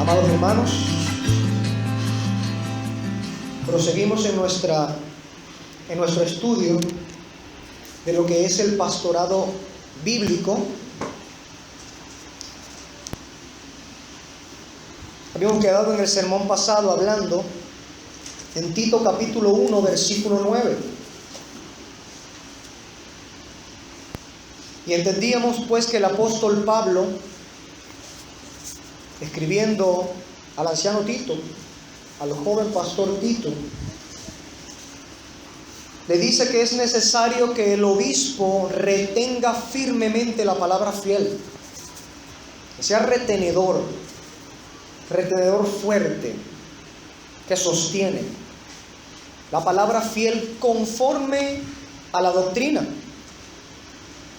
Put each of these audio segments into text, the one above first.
Amados hermanos, proseguimos en nuestro estudio de lo que es el pastorado bíblico. Habíamos quedado en el sermón pasado hablando en Tito capítulo 1, versículo 9. Y entendíamos pues que el apóstol Pablo, escribiendo al anciano Tito, al joven pastor Tito, le dice que es necesario que el obispo retenga firmemente la palabra fiel, que sea retenedor fuerte, que sostiene la palabra fiel conforme a la doctrina,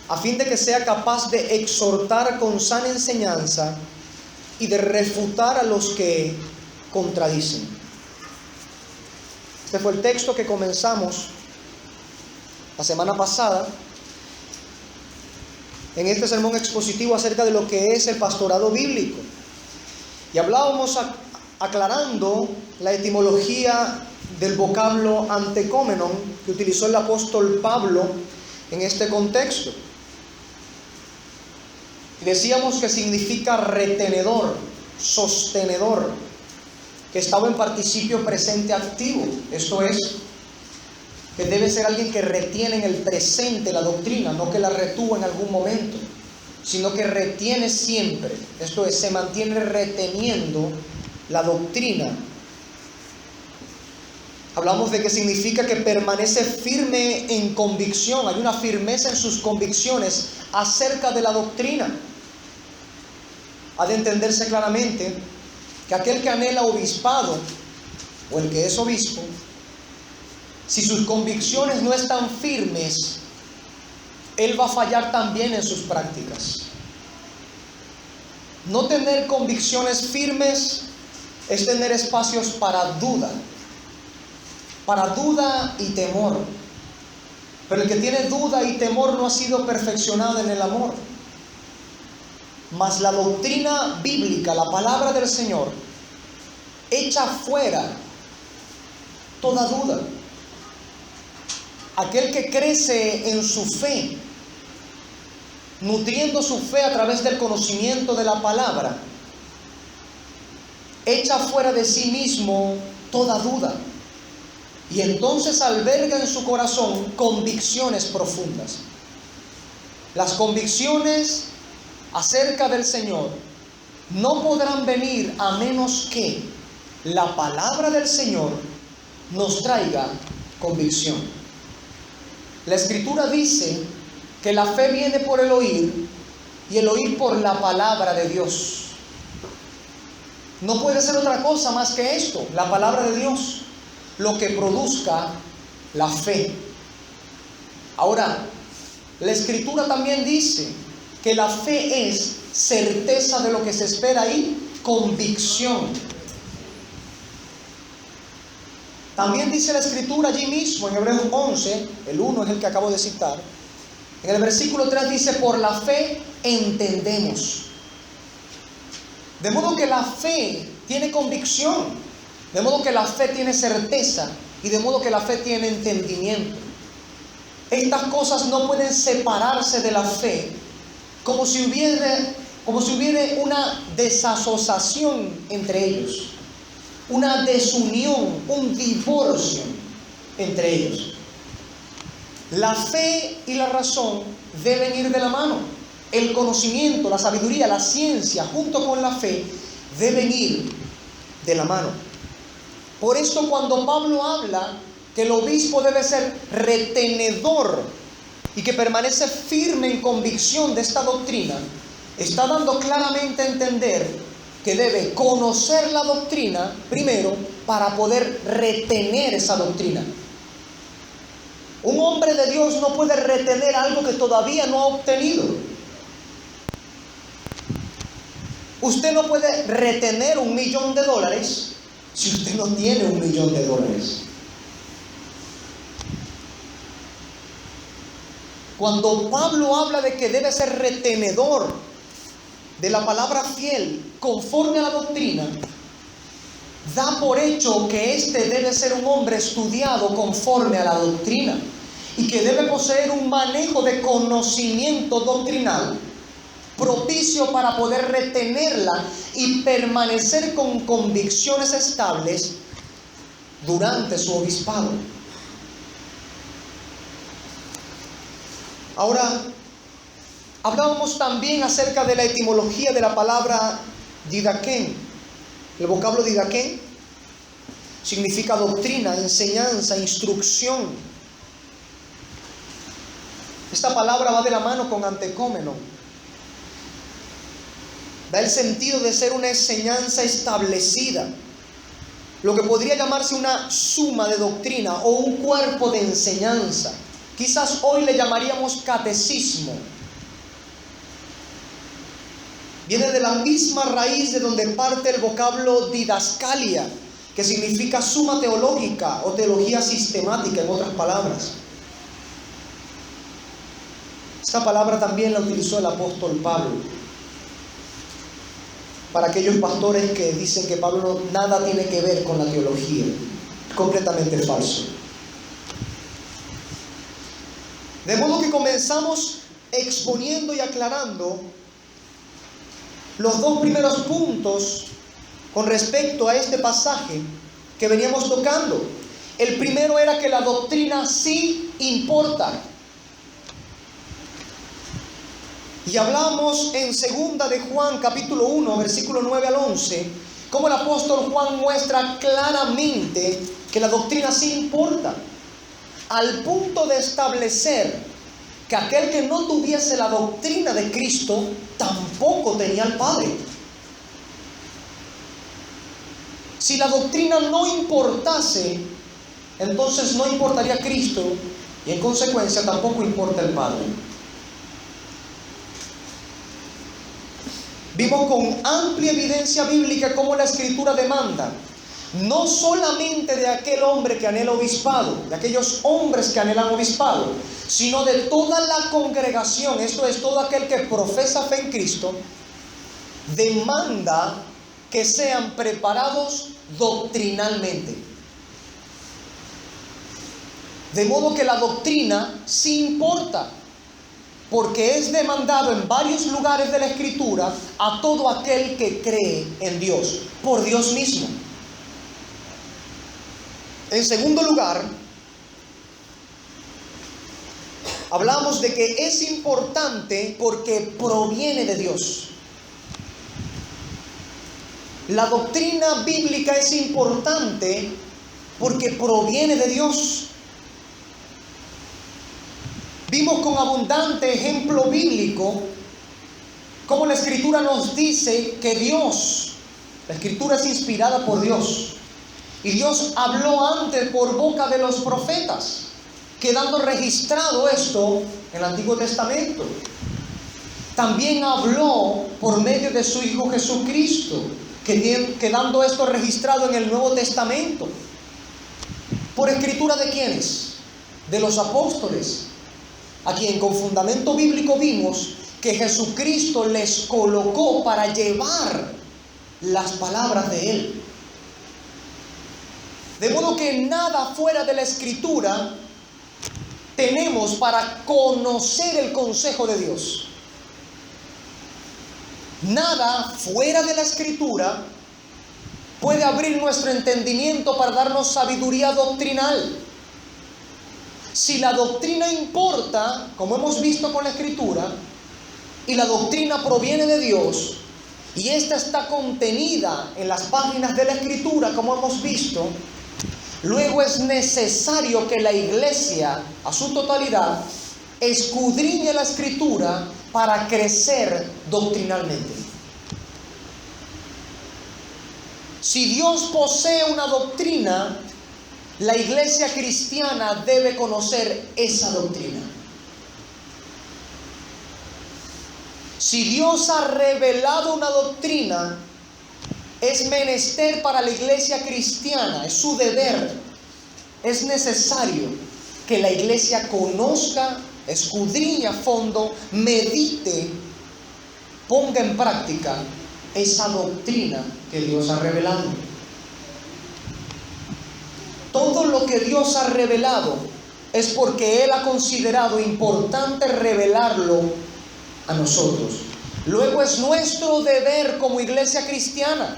a fin de que sea capaz de exhortar con sana enseñanza y de refutar a los que contradicen. Este fue el texto que comenzamos la semana pasada en este sermón expositivo acerca de lo que es el pastorado bíblico. Y hablábamos aclarando la etimología del vocablo antecómenon que utilizó el apóstol Pablo en este contexto. Y decíamos que significa retenedor, sostenedor, que estaba en participio presente activo. Esto es, que debe ser alguien que retiene en el presente la doctrina, no que la retuvo en algún momento, sino que retiene siempre. Esto es, se mantiene reteniendo la doctrina. Hablamos de que significa que permanece firme en convicción, hay una firmeza en sus convicciones acerca de la doctrina. Ha de entenderse claramente que aquel que anhela obispado, o el que es obispo, si sus convicciones no están firmes, él va a fallar también en sus prácticas. No tener convicciones firmes es tener espacios para duda y temor. Pero el que tiene duda y temor no ha sido perfeccionado en el amor. Mas la doctrina bíblica, la palabra del Señor, echa fuera toda duda. Aquel que crece en su fe, nutriendo su fe a través del conocimiento de la palabra, echa fuera de sí mismo toda duda. Y entonces alberga en su corazón convicciones profundas. Las convicciones acerca del Señor no podrán venir a menos que la palabra del Señor nos traiga convicción. La Escritura dice que la fe viene por el oír y el oír por la palabra de Dios. No puede ser otra cosa más que esto, la palabra de Dios, lo que produzca la fe. Ahora, la Escritura también dice que la fe es certeza de lo que se espera y convicción. También dice la Escritura allí mismo en Hebreos 11, el 1 es el que acabo de citar. En el versículo 3 dice, por la fe entendemos. De modo que la fe tiene convicción. De modo que la fe tiene certeza y de modo que la fe tiene entendimiento. Estas cosas no pueden separarse de la fe, como si hubiera una desasociación entre ellos, una desunión, un divorcio entre ellos. La fe y la razón deben ir de la mano. El conocimiento, la sabiduría, la ciencia, junto con la fe, deben ir de la mano. Por esto cuando Pablo habla que el obispo debe ser retenedor y que permanece firme en convicción de esta doctrina, está dando claramente a entender que debe conocer la doctrina primero para poder retener esa doctrina. Un hombre de Dios no puede retener algo que todavía no ha obtenido. Usted no puede retener $1.000.000 si usted no tiene $1.000.000. Cuando Pablo habla de que debe ser retenedor de la palabra fiel conforme a la doctrina, da por hecho que éste debe ser un hombre estudiado conforme a la doctrina y que debe poseer un manejo de conocimiento doctrinal propicio para poder retenerla y permanecer con convicciones estables durante su obispado. Ahora, hablábamos también acerca de la etimología de la palabra didaquén. El vocablo didaquén significa doctrina, enseñanza, instrucción. Esta palabra va de la mano con antecómeno. Da el sentido de ser una enseñanza establecida, lo que podría llamarse una suma de doctrina o un cuerpo de enseñanza. Quizás hoy le llamaríamos catecismo. Viene de la misma raíz de donde parte el vocablo didascalia, que significa suma teológica o teología sistemática, en otras palabras. Esta palabra también la utilizó el apóstol Pablo para aquellos pastores que dicen que Pablo nada tiene que ver con la teología. Completamente falso. De modo que comenzamos exponiendo y aclarando los dos primeros puntos con respecto a este pasaje que veníamos tocando. El primero era que la doctrina sí importa. Y hablamos en 2 de Juan capítulo 1, versículo 9 al 11, cómo el apóstol Juan muestra claramente que la doctrina sí importa, al punto de establecer que aquel que no tuviese la doctrina de Cristo tampoco tenía al Padre. Si la doctrina no importase, entonces no importaría Cristo y en consecuencia tampoco importa el Padre. Vimos con amplia evidencia bíblica cómo la Escritura demanda, no solamente de aquel hombre que anhela obispado, de aquellos hombres que anhelan obispado, sino de toda la congregación, esto es, todo aquel que profesa fe en Cristo, demanda que sean preparados doctrinalmente. De modo que la doctrina sí importa, porque es demandado en varios lugares de la Escritura a todo aquel que cree en Dios, por Dios mismo. En segundo lugar, hablamos de que es importante porque proviene de Dios. La doctrina bíblica es importante porque proviene de Dios. Vimos con abundante ejemplo bíblico cómo la Escritura nos dice que Dios, la Escritura es inspirada por Dios, y Dios habló antes por boca de los profetas, quedando registrado esto en el Antiguo Testamento. También habló por medio de su Hijo Jesucristo, quedando esto registrado en el Nuevo Testamento. ¿Por escritura de quiénes? De los apóstoles, a quien con fundamento bíblico vimos que Jesucristo les colocó para llevar las palabras de Él. De modo que nada fuera de la Escritura tenemos para conocer el consejo de Dios. Nada fuera de la Escritura puede abrir nuestro entendimiento para darnos sabiduría doctrinal. Si la doctrina importa, como hemos visto con la Escritura, y la doctrina proviene de Dios, y esta está contenida en las páginas de la Escritura, como hemos visto, luego es necesario que la iglesia, a su totalidad, escudriñe la Escritura para crecer doctrinalmente. Si Dios posee una doctrina, la iglesia cristiana debe conocer esa doctrina. Si Dios ha revelado una doctrina, es menester para la iglesia cristiana, es su deber, es necesario que la iglesia conozca, escudriñe a fondo, medite ponga en práctica esa doctrina que Dios ha revelado. Todo lo que Dios ha revelado es porque Él ha considerado importante revelarlo a nosotros. Luego es nuestro deber como iglesia cristiana,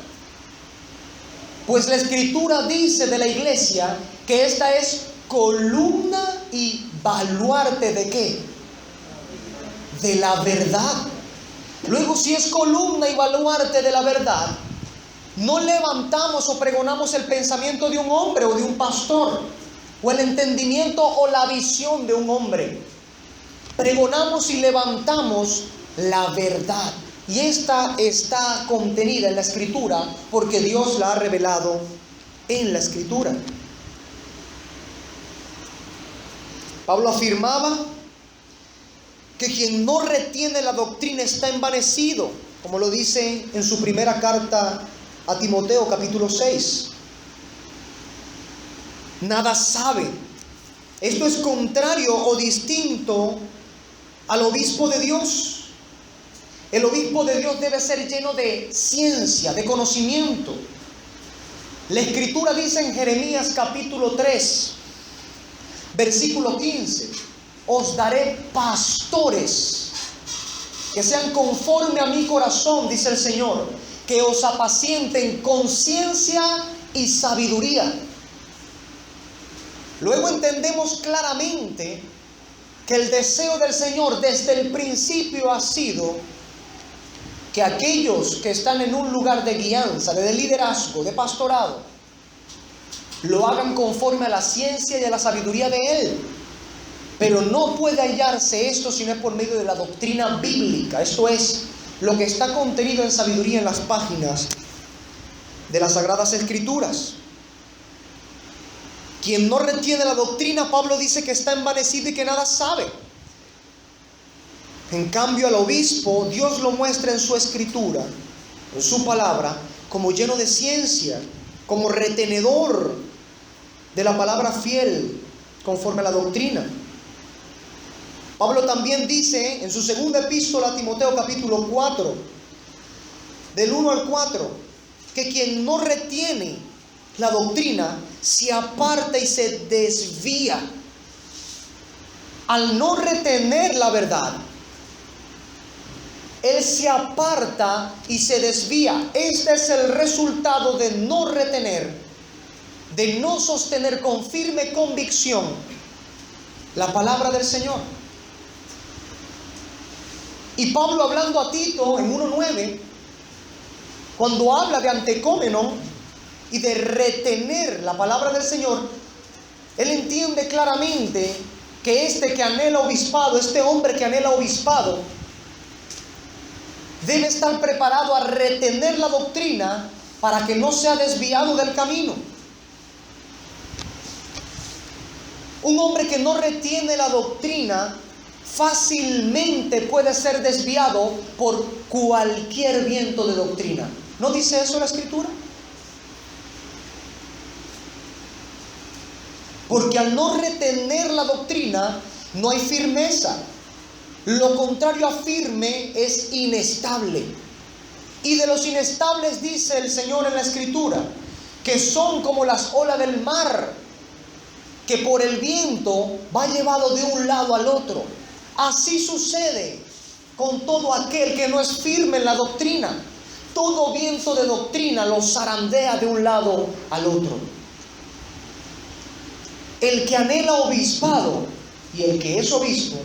pues la Escritura dice de la iglesia que esta es columna y baluarte ¿de qué? De la verdad. Luego, si es columna y baluarte de la verdad, no levantamos o pregonamos el pensamiento de un hombre o de un pastor, o el entendimiento o la visión de un hombre. Pregonamos y levantamos la verdad. Y esta está contenida en la Escritura porque Dios la ha revelado en la Escritura. Pablo afirmaba que quien no retiene la doctrina está envanecido, como lo dice en su primera carta a Timoteo, capítulo 6. Nada sabe. Esto es contrario o distinto al obispo de Dios. El obispo de Dios debe ser lleno de ciencia, de conocimiento. La Escritura dice en Jeremías capítulo 3, versículo 15: os daré pastores que sean conforme a mi corazón, dice el Señor, que os apacienten con ciencia y sabiduría. Luego entendemos claramente que el deseo del Señor desde el principio ha sido que aquellos que están en un lugar de guianza, de liderazgo, de pastorado, lo hagan conforme a la ciencia y a la sabiduría de Él. Pero no puede hallarse esto si no es por medio de la doctrina bíblica. Esto es lo que está contenido en sabiduría en las páginas de las Sagradas Escrituras. Quien no retiene la doctrina, Pablo dice que está envanecido y que nada sabe. En cambio, al obispo, Dios lo muestra en su Escritura, en su palabra, como lleno de ciencia, como retenedor de la palabra fiel, conforme a la doctrina. Pablo también dice en su segunda epístola a Timoteo, capítulo 4, del 1 al 4, que quien no retiene la doctrina se aparta y se desvía. Al no retener la verdad, él se aparta y se desvía. Este es el resultado de no retener, de no sostener con firme convicción la palabra del Señor. Y Pablo, hablando a Tito en 1:9, cuando habla de antecómeno y de retener la palabra del Señor, él entiende claramente que este que anhela obispado, este hombre que anhela obispado, debe estar preparado a retener la doctrina para que no sea desviado del camino. Un hombre que no retiene la doctrina fácilmente puede ser desviado por cualquier viento de doctrina. ¿No dice eso la Escritura? Porque al no retener la doctrina no hay firmeza. Lo contrario a firme es inestable. Y de los inestables dice el Señor en la Escritura que son como las olas del mar, que por el viento va llevado de un lado al otro. Así sucede con todo aquel que no es firme en la doctrina. Todo viento de doctrina lo zarandea de un lado al otro. El que anhela obispado y el que es obispo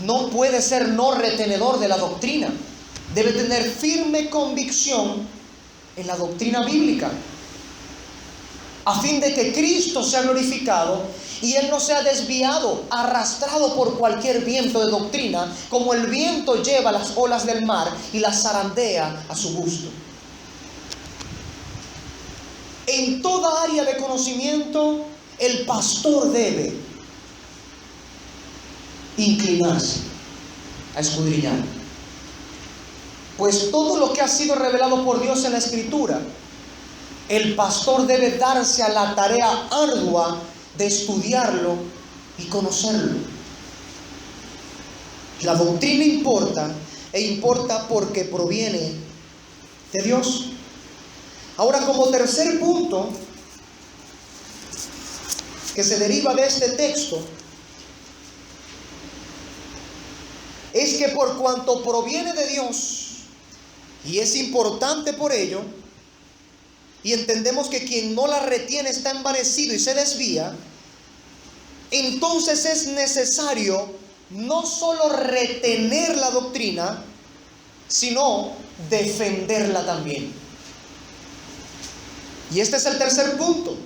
no puede ser no retenedor de la doctrina. Debe tener firme convicción en la doctrina bíblica, a fin de que Cristo sea glorificado y Él no sea desviado, arrastrado por cualquier viento de doctrina, como el viento lleva las olas del mar y las zarandea a su gusto. En toda área de conocimiento, el pastor debe inclinarse a escudriñar, pues todo lo que ha sido revelado por Dios en la Escritura, el pastor debe darse a la tarea ardua de estudiarlo y conocerlo. La doctrina importa, e importa porque proviene de Dios. Ahora, como tercer punto que se deriva de este texto, es que por cuanto proviene de Dios y es importante por ello, y entendemos que quien no la retiene está envanecido y se desvía, entonces es necesario no solo retener la doctrina, sino defenderla también. Y este es el tercer punto,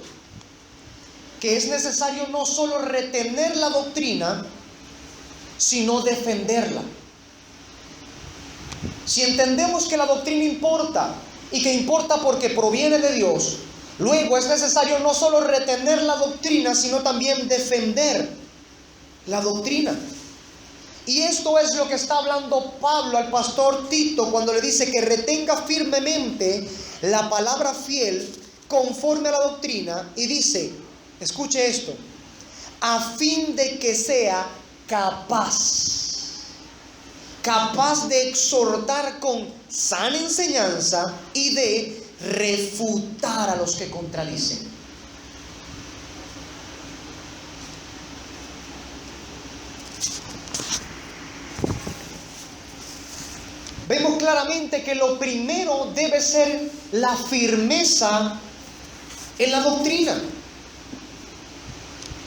que es necesario no solo retener la doctrina, sino defenderla. Si entendemos que la doctrina importa, y que importa porque proviene de Dios, luego es necesario no solo retener la doctrina, sino también defender la doctrina. Y esto es lo que está hablando Pablo al pastor Tito cuando le dice que retenga firmemente la palabra fiel conforme a la doctrina, y dice, escuche esto, a fin de que sea capaz de exhortar con sana enseñanza y de refutar a los que contradicen. Vemos claramente que lo primero debe ser la firmeza en la doctrina.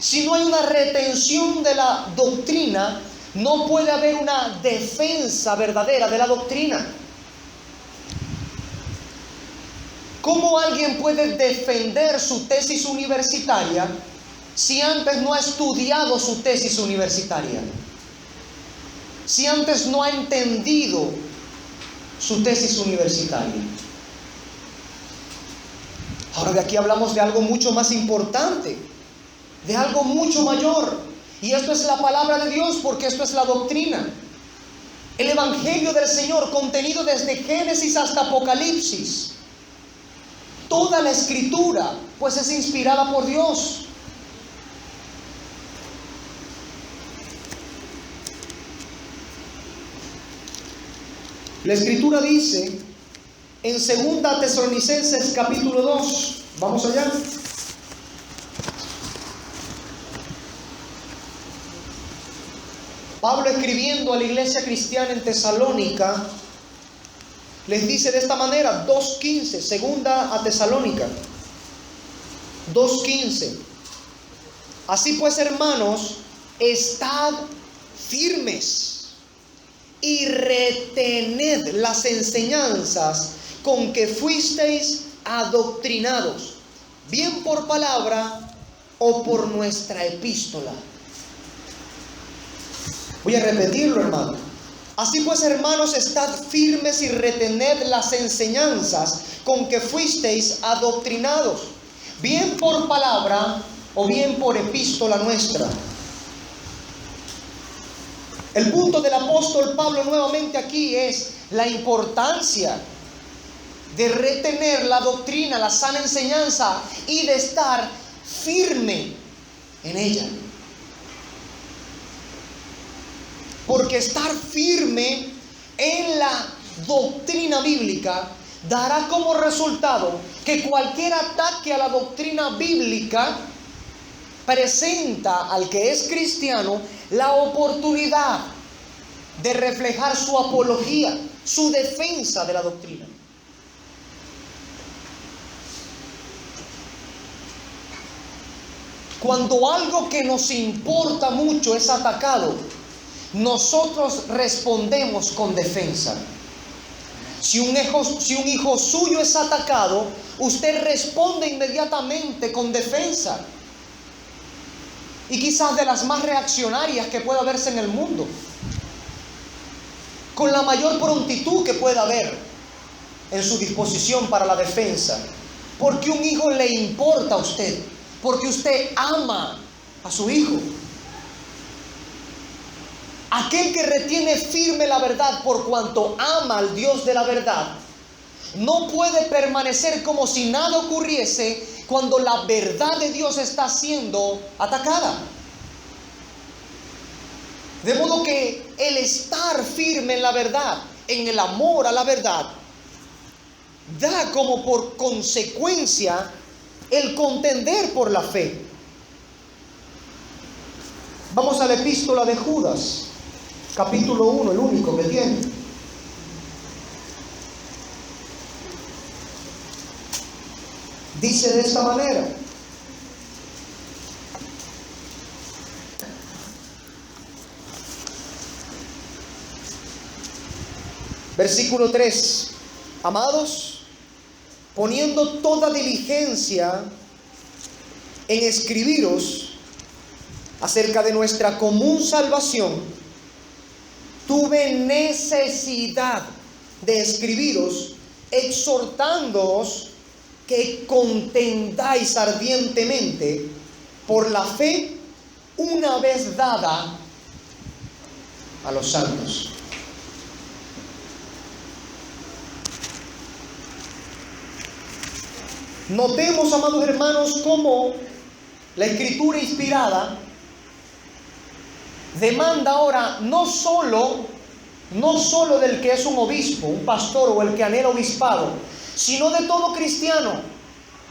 Si no hay una retención de la doctrina, no puede haber una defensa verdadera de la doctrina. ¿Cómo alguien puede defender su tesis universitaria si antes no ha estudiado su tesis universitaria? Si antes no ha entendido su tesis universitaria. Ahora, de aquí hablamos de algo mucho más importante, de algo mucho mayor. Y esto es la palabra de Dios, porque esto es la doctrina. El Evangelio del Señor, contenido desde Génesis hasta Apocalipsis. Toda la Escritura, pues, es inspirada por Dios. La Escritura dice en 2 Tesalonicenses capítulo 2, vamos allá. Pablo, escribiendo a la iglesia cristiana en Tesalónica, les dice de esta manera, 2:15, 2 Tesalónica 2:15. Así pues, hermanos, estad firmes y retened las enseñanzas con que fuisteis adoctrinados, bien por palabra o por nuestra epístola. Voy a repetirlo, hermano. Así pues, hermanos, estad firmes y retened las enseñanzas con que fuisteis adoctrinados, bien por palabra o bien por epístola nuestra. El punto del apóstol Pablo nuevamente aquí es la importancia de retener la doctrina, la sana enseñanza, y de estar firme en ella. Porque estar firme en la doctrina bíblica dará como resultado que cualquier ataque a la doctrina bíblica presenta al que es cristiano la oportunidad de reflejar su apología, su defensa de la doctrina. Cuando algo que nos importa mucho es atacado, nosotros respondemos con defensa. Si un hijo suyo es atacado, usted responde inmediatamente con defensa. Y quizás de las más reaccionarias que pueda verse en el mundo. Con la mayor prontitud que pueda haber en su disposición para la defensa. Porque un hijo le importa a usted. Porque usted ama a su hijo. Aquel que retiene firme la verdad por cuanto ama al Dios de la verdad, no puede permanecer como si nada ocurriese cuando la verdad de Dios está siendo atacada. De modo que el estar firme en la verdad en el amor a la verdad, da como por consecuencia el contender por la fe. Vamos a la epístola de Judas, capítulo 1, el único que tiene. Dice de esta manera: versículo 3: amados, poniendo toda diligencia en escribiros acerca de nuestra común salvación, tuve necesidad de escribiros, exhortándoos que contendáis ardientemente por la fe una vez dada a los santos. Notemos, amados hermanos, cómo la Escritura inspirada demanda ahora no solo del que es un obispo, un pastor o el que anhela obispado, sino de todo cristiano,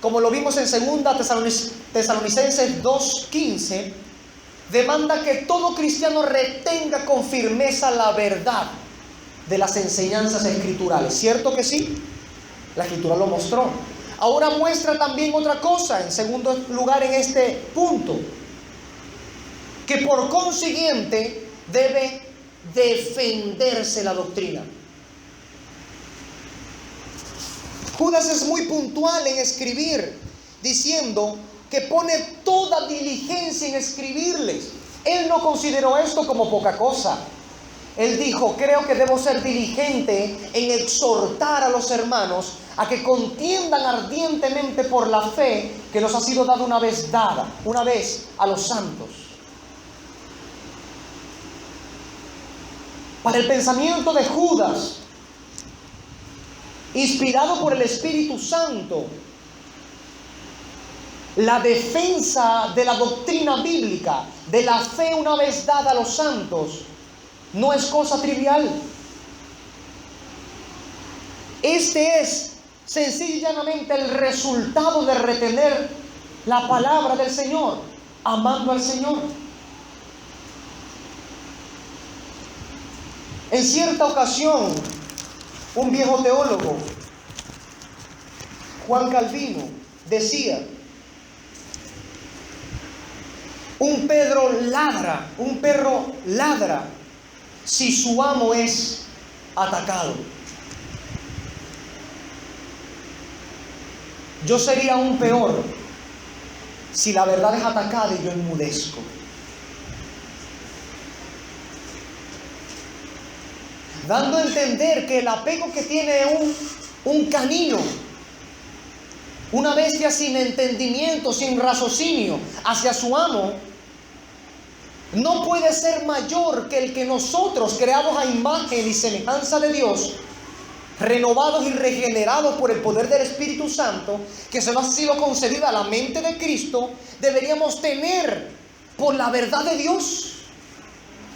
como lo vimos en 2 Tesalonicenses 2:15, demanda que todo cristiano retenga con firmeza la verdad de las enseñanzas escriturales. ¿Cierto que sí? La Escritura lo mostró. Ahora muestra también otra cosa, en segundo lugar en este punto, que por consiguiente debe defenderse la doctrina. Judas es muy puntual en escribir, diciendo que pone toda diligencia en escribirles. Él no consideró esto como poca cosa. Él dijo: creo que debo ser diligente en exhortar a los hermanos a que contiendan ardientemente por la fe que nos ha sido dada una vez a los santos. Para el pensamiento de Judas, inspirado por el Espíritu Santo, la defensa de la doctrina bíblica, de la fe una vez dada a los santos, no es cosa trivial. Este es sencilla y llanamente el resultado de retener la palabra del Señor, amando al Señor. En cierta ocasión, un viejo teólogo, Juan Calvino, decía: un perro ladra si su amo es atacado. Yo sería aún peor si la verdad es atacada y yo enmudezco. Dando a entender que el apego que tiene un canino, una bestia sin entendimiento, sin raciocinio hacia su amo, no puede ser mayor que el que nosotros, creados a imagen y semejanza de Dios, renovados y regenerados por el poder del Espíritu Santo, que se nos ha sido concedida a la mente de Cristo, deberíamos tener por la verdad de Dios,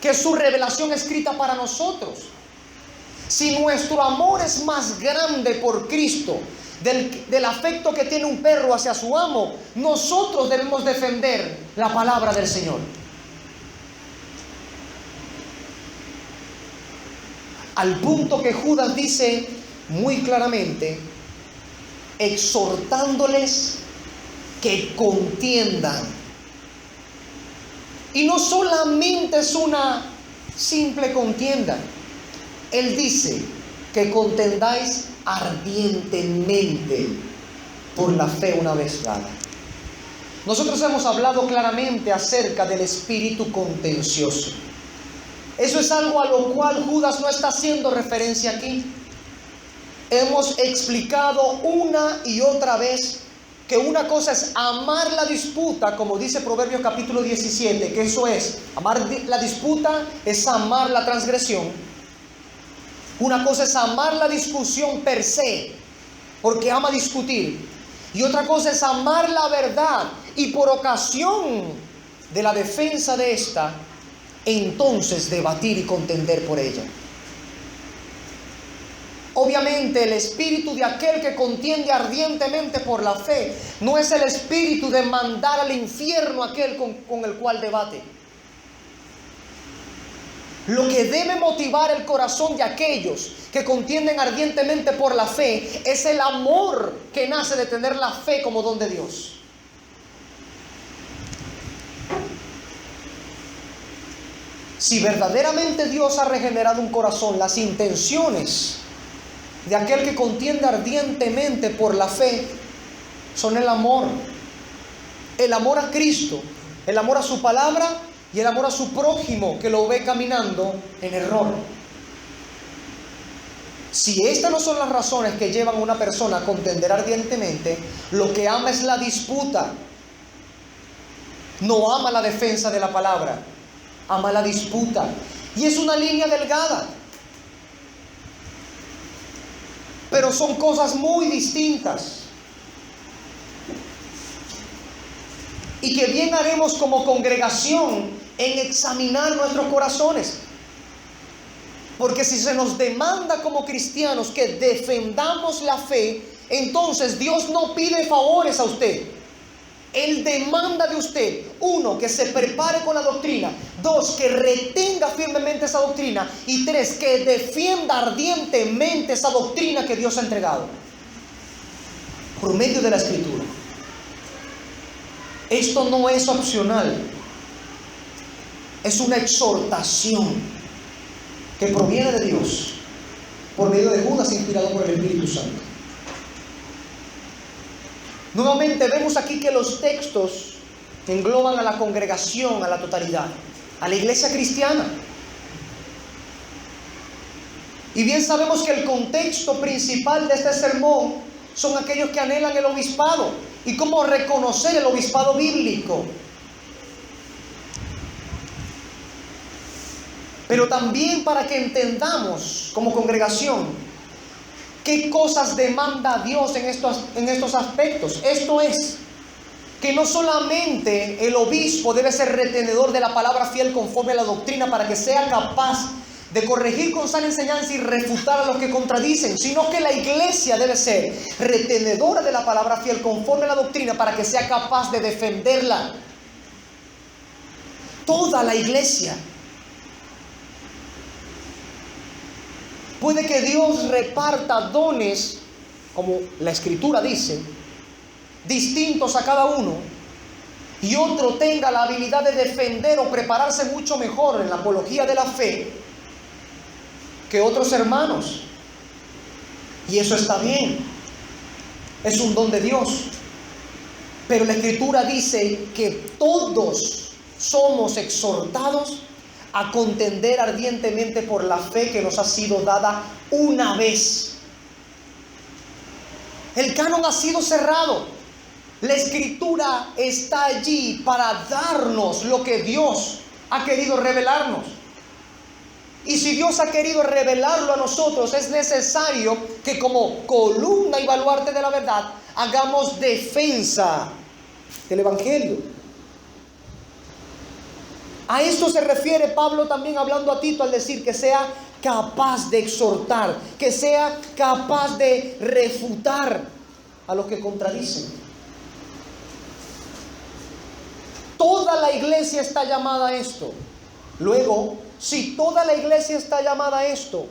que es su revelación escrita para nosotros. Si nuestro amor es más grande por Cristo del afecto que tiene un perro hacia su amo, nosotros debemos defender la palabra del Señor. Al punto que Judas dice muy claramente, exhortándoles que contiendan. Y no solamente es una simple contienda. Él dice que contendáis ardientemente por la fe una vez dada. Nosotros hemos hablado claramente acerca del espíritu contencioso. Eso es algo a lo cual Judas no está haciendo referencia aquí. Hemos explicado una y otra vez que una cosa es amar la disputa, como dice Proverbios capítulo 17, que eso es, amar la disputa es amar la transgresión. Una cosa es amar la discusión per se, porque ama discutir. Y otra cosa es amar la verdad y por ocasión de la defensa de esta, entonces debatir y contender por ella. Obviamente el espíritu de aquel que contiende ardientemente por la fe no es el espíritu de mandar al infierno a aquel con el cual debate. Lo que debe motivar el corazón de aquellos que contienden ardientemente por la fe es el amor que nace de tener la fe como don de Dios. Si verdaderamente Dios ha regenerado un corazón, las intenciones de aquel que contiende ardientemente por la fe son el amor a Cristo, el amor a su palabra y el amor a su prójimo que lo ve caminando en error. Si estas no son las razones que llevan a una persona a contender ardientemente, lo que ama es la disputa, no ama la defensa de la palabra, ama la disputa. Y es una línea delgada, pero son cosas muy distintas. Y que bien haremos como congregación en examinar nuestros corazones. Porque si se nos demanda como cristianos que defendamos la fe, entonces Dios no pide favores a usted. Él demanda de usted, 1, que se prepare con la doctrina, 2, que retenga firmemente esa doctrina, y 3, que defienda ardientemente esa doctrina que Dios ha entregado por medio de la Escritura. Esto no es opcional, es una exhortación que proviene de Dios por medio de Judas, inspirado por el Espíritu Santo. Nuevamente vemos aquí que los textos engloban a la congregación, a la totalidad, a la iglesia cristiana. Y bien sabemos que el contexto principal de este sermón son aquellos que anhelan el obispado y cómo reconocer el obispado bíblico. Pero también para que entendamos como congregación ¿qué cosas demanda Dios en estos aspectos? Esto es, que no solamente el obispo debe ser retenedor de la palabra fiel conforme a la doctrina para que sea capaz de corregir con sana enseñanza y refutar a los que contradicen, sino que la iglesia debe ser retenedora de la palabra fiel conforme a la doctrina para que sea capaz de defenderla. Toda la iglesia. Puede que Dios reparta dones, como la Escritura dice, distintos a cada uno, y otro tenga la habilidad de defender o prepararse mucho mejor en la apología de la fe que otros hermanos. Y eso está bien, es un don de Dios. Pero la Escritura dice que todos somos exhortados a contender ardientemente por la fe que nos ha sido dada una vez. El canon ha sido cerrado. La Escritura está allí para darnos lo que Dios ha querido revelarnos. Y si Dios ha querido revelarlo a nosotros, es necesario que como columna y baluarte de la verdad, hagamos defensa del Evangelio. A esto se refiere Pablo también hablando a Tito al decir que sea capaz de exhortar, que sea capaz de refutar a los que contradicen. Toda la iglesia está llamada a esto. Luego, si toda la iglesia está llamada a esto,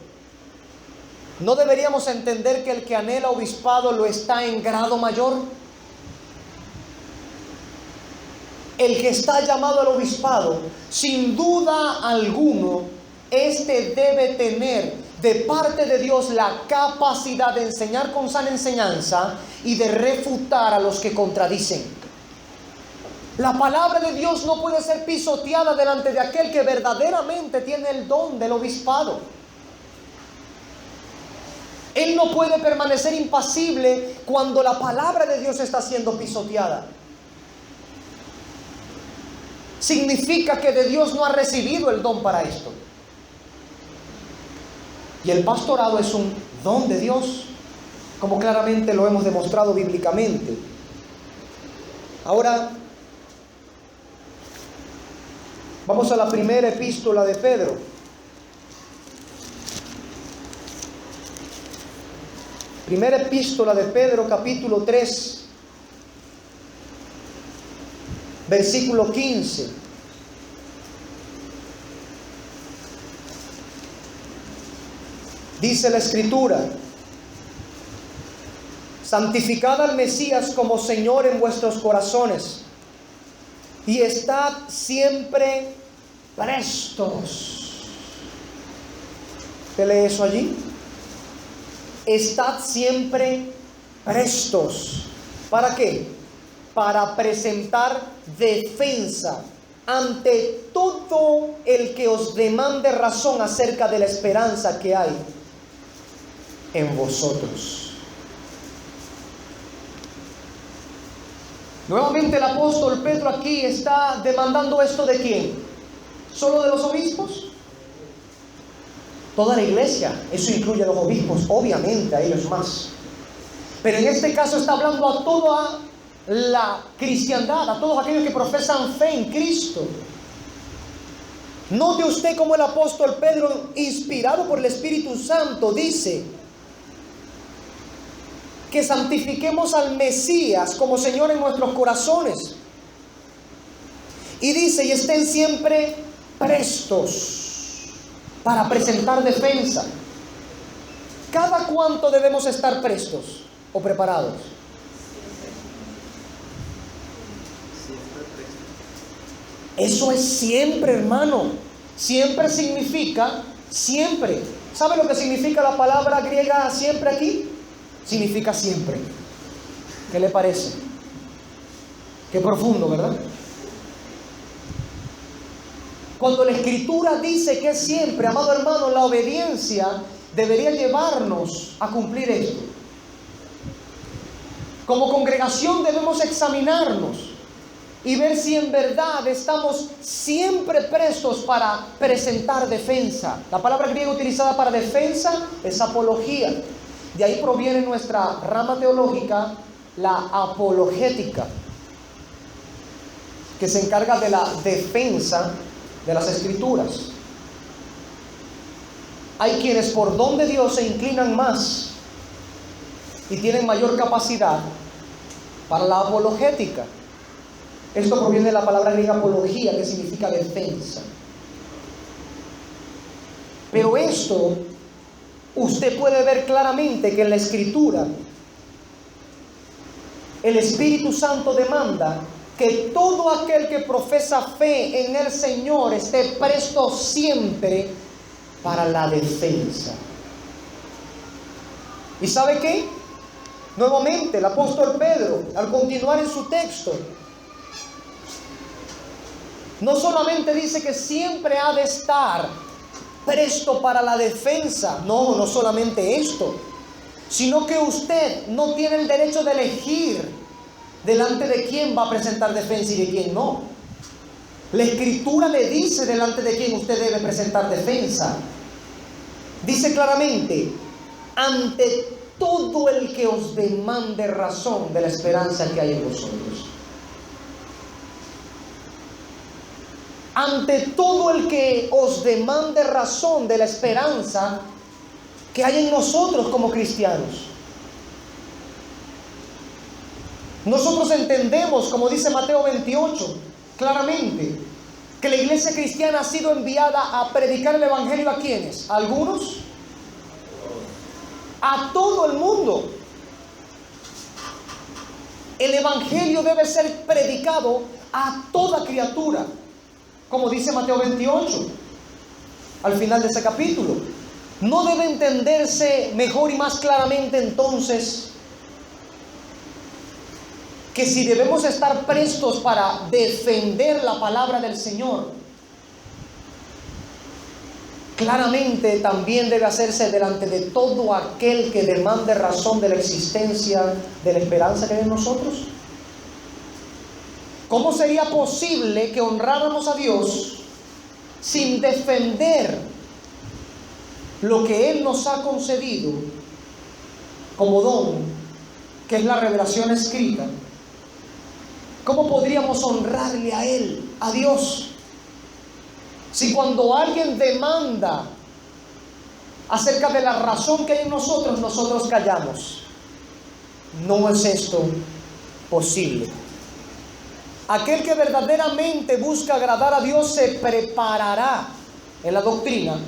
¿no deberíamos entender que el que anhela obispado lo está en grado mayor? El que está llamado al obispado, sin duda alguno, este debe tener de parte de Dios la capacidad de enseñar con sana enseñanza y de refutar a los que contradicen. La palabra de Dios no puede ser pisoteada delante de aquel que verdaderamente tiene el don del obispado. Él no puede permanecer impasible cuando la palabra de Dios está siendo pisoteada. Significa que de Dios no ha recibido el don para esto. Y el pastorado es un don de Dios, como claramente lo hemos demostrado bíblicamente. Ahora, vamos a la primera epístola de Pedro. Primera epístola de Pedro, capítulo 3, versículo 15. Dice la Escritura: santificad al Mesías como Señor en vuestros corazones, y estad siempre prestos. ¿Usted lee eso allí? Estad siempre prestos. ¿Para qué? Para presentar defensa ante todo el que os demande razón acerca de la esperanza que hay en vosotros. Nuevamente el apóstol Pedro aquí está demandando esto ¿de quién? ¿Solo de los obispos? Toda la iglesia, eso incluye a los obispos, obviamente a ellos más. Pero en este caso está hablando a toda la cristiandad, a todos aquellos que profesan fe en Cristo. Note usted cómo el apóstol Pedro, inspirado por el Espíritu Santo, dice que santifiquemos al Mesías como Señor en nuestros corazones. Y dice, y estén siempre prestos para presentar defensa. ¿Cada cuánto debemos estar prestos o preparados? Eso es siempre, hermano. Siempre significa siempre. ¿Sabe lo que significa la palabra griega siempre aquí? Significa siempre. ¿Qué le parece? Qué profundo, ¿verdad? Cuando la Escritura dice que es siempre, amado hermano, la obediencia debería llevarnos a cumplir esto. Como congregación debemos examinarnos y ver si en verdad estamos siempre prestos para presentar defensa. La palabra griega utilizada para defensa es apología. De ahí proviene nuestra rama teológica, la apologética, que se encarga de la defensa de las Escrituras. Hay quienes por don de Dios se inclinan más y tienen mayor capacidad para la apologética. Esto proviene de la palabra griega apología, que significa defensa. Pero esto usted puede ver claramente que en la Escritura el Espíritu Santo demanda que todo aquel que profesa fe en el Señor esté presto siempre para la defensa. ¿Y sabe qué? Nuevamente el apóstol Pedro, al continuar en su texto, no solamente dice que siempre ha de estar presto para la defensa, no solamente esto, sino que usted no tiene el derecho de elegir delante de quién va a presentar defensa y de quién no. La Escritura le dice delante de quién usted debe presentar defensa. Dice claramente, ante todo el que os demande razón de la esperanza que hay en vosotros. Ante todo el que os demande razón de la esperanza que hay en nosotros como cristianos. Nosotros entendemos, como dice Mateo 28, claramente, que la iglesia cristiana ha sido enviada a predicar el evangelio ¿a quiénes? ¿A algunos? A todo el mundo. El evangelio debe ser predicado a toda criatura, como dice Mateo 28, al final de ese capítulo. No debe entenderse mejor y más claramente entonces que si debemos estar prestos para defender la palabra del Señor, claramente también debe hacerse delante de todo aquel que demande razón de la existencia de la esperanza que hay en nosotros. ¿Cómo sería posible que honráramos a Dios sin defender lo que Él nos ha concedido como don, que es la revelación escrita? ¿Cómo podríamos honrarle a Él, a Dios, si cuando alguien demanda acerca de la razón que hay en nosotros, nosotros callamos. No es esto posible. Aquel que verdaderamente busca agradar a Dios se preparará en la doctrina,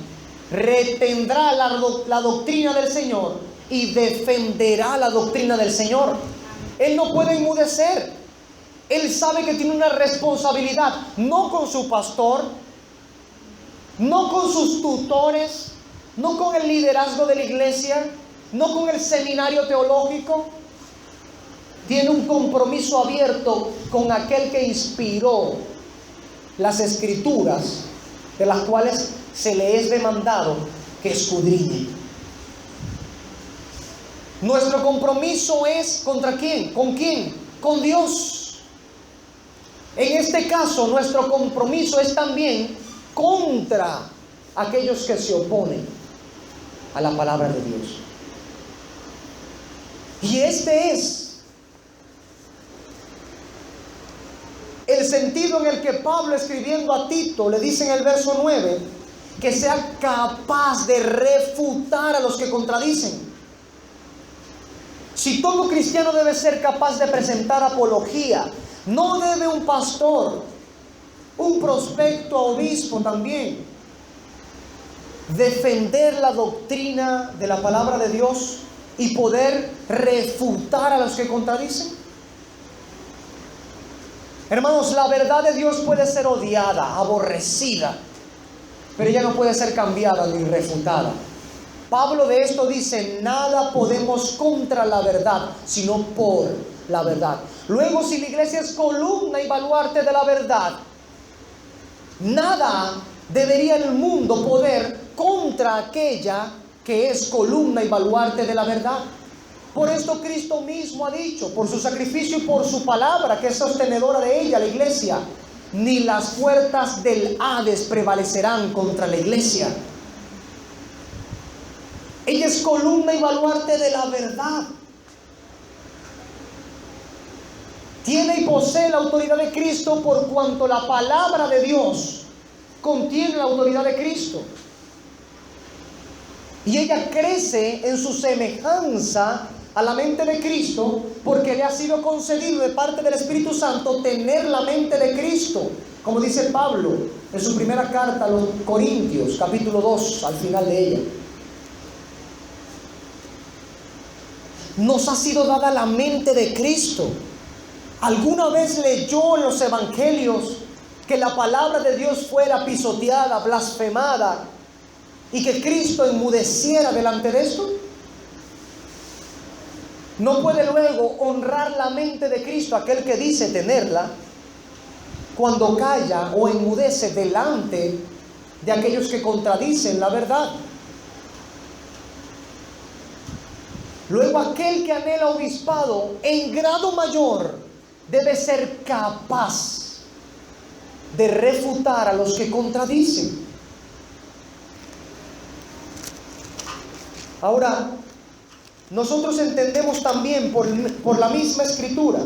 retendrá la doctrina del Señor y defenderá la doctrina del Señor. Él no puede enmudecer. Él sabe que tiene una responsabilidad, no con su pastor, no con sus tutores, no con el liderazgo de la iglesia, no con el seminario teológico. Tiene un compromiso abierto con aquel que inspiró las escrituras, de las cuales se le es demandado que escudriñe. Nuestro compromiso es ¿contra quién? ¿Con quién? Con Dios. En este caso, nuestro compromiso es también contra aquellos que se oponen a la palabra de Dios. Y este es el sentido en el que Pablo, escribiendo a Tito, le dice en el verso 9 que sea capaz de refutar a los que contradicen. Si todo cristiano debe ser capaz de presentar apología, no debe un pastor, un prospecto, obispo también, defender la doctrina de la palabra de Dios y poder refutar a los que contradicen. Hermanos, la verdad de Dios puede ser odiada, aborrecida, pero ella no puede ser cambiada ni refutada. Pablo de esto dice: nada podemos contra la verdad, sino por la verdad. Luego, si la iglesia es columna y baluarte de la verdad, nada debería el mundo poder contra aquella que es columna y baluarte de la verdad. Por esto Cristo mismo ha dicho, por su sacrificio y por su palabra, que es sostenedora de ella, la iglesia: ni las puertas del Hades prevalecerán contra la iglesia. Ella es columna y baluarte de la verdad. Tiene y posee la autoridad de Cristo por cuanto la palabra de Dios contiene la autoridad de Cristo. Y ella crece en su semejanza a la mente de Cristo, porque le ha sido concedido de parte del Espíritu Santo tener la mente de Cristo, como dice Pablo en su primera carta a los Corintios, capítulo 2, al final de ella. Nos ha sido dada la mente de Cristo. ¿Alguna vez leyó en los evangelios que la palabra de Dios fuera pisoteada, blasfemada, y que Cristo enmudeciera delante de esto? No puede luego honrar la mente de Cristo aquel que dice tenerla, cuando calla o enmudece delante de aquellos que contradicen la verdad. Luego, aquel que anhela obispado en grado mayor debe ser capaz de refutar a los que contradicen. Ahora, nosotros entendemos también por la misma escritura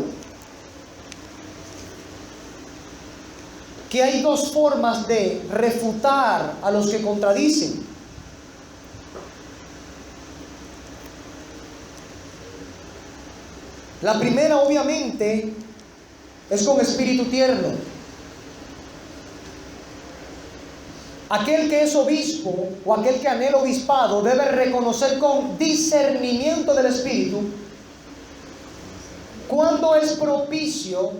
que hay dos formas de refutar a los que contradicen. La primera, obviamente, es con espíritu tierno. Aquel que es obispo o aquel que anhela obispado debe reconocer con discernimiento del Espíritu cuándo es propicio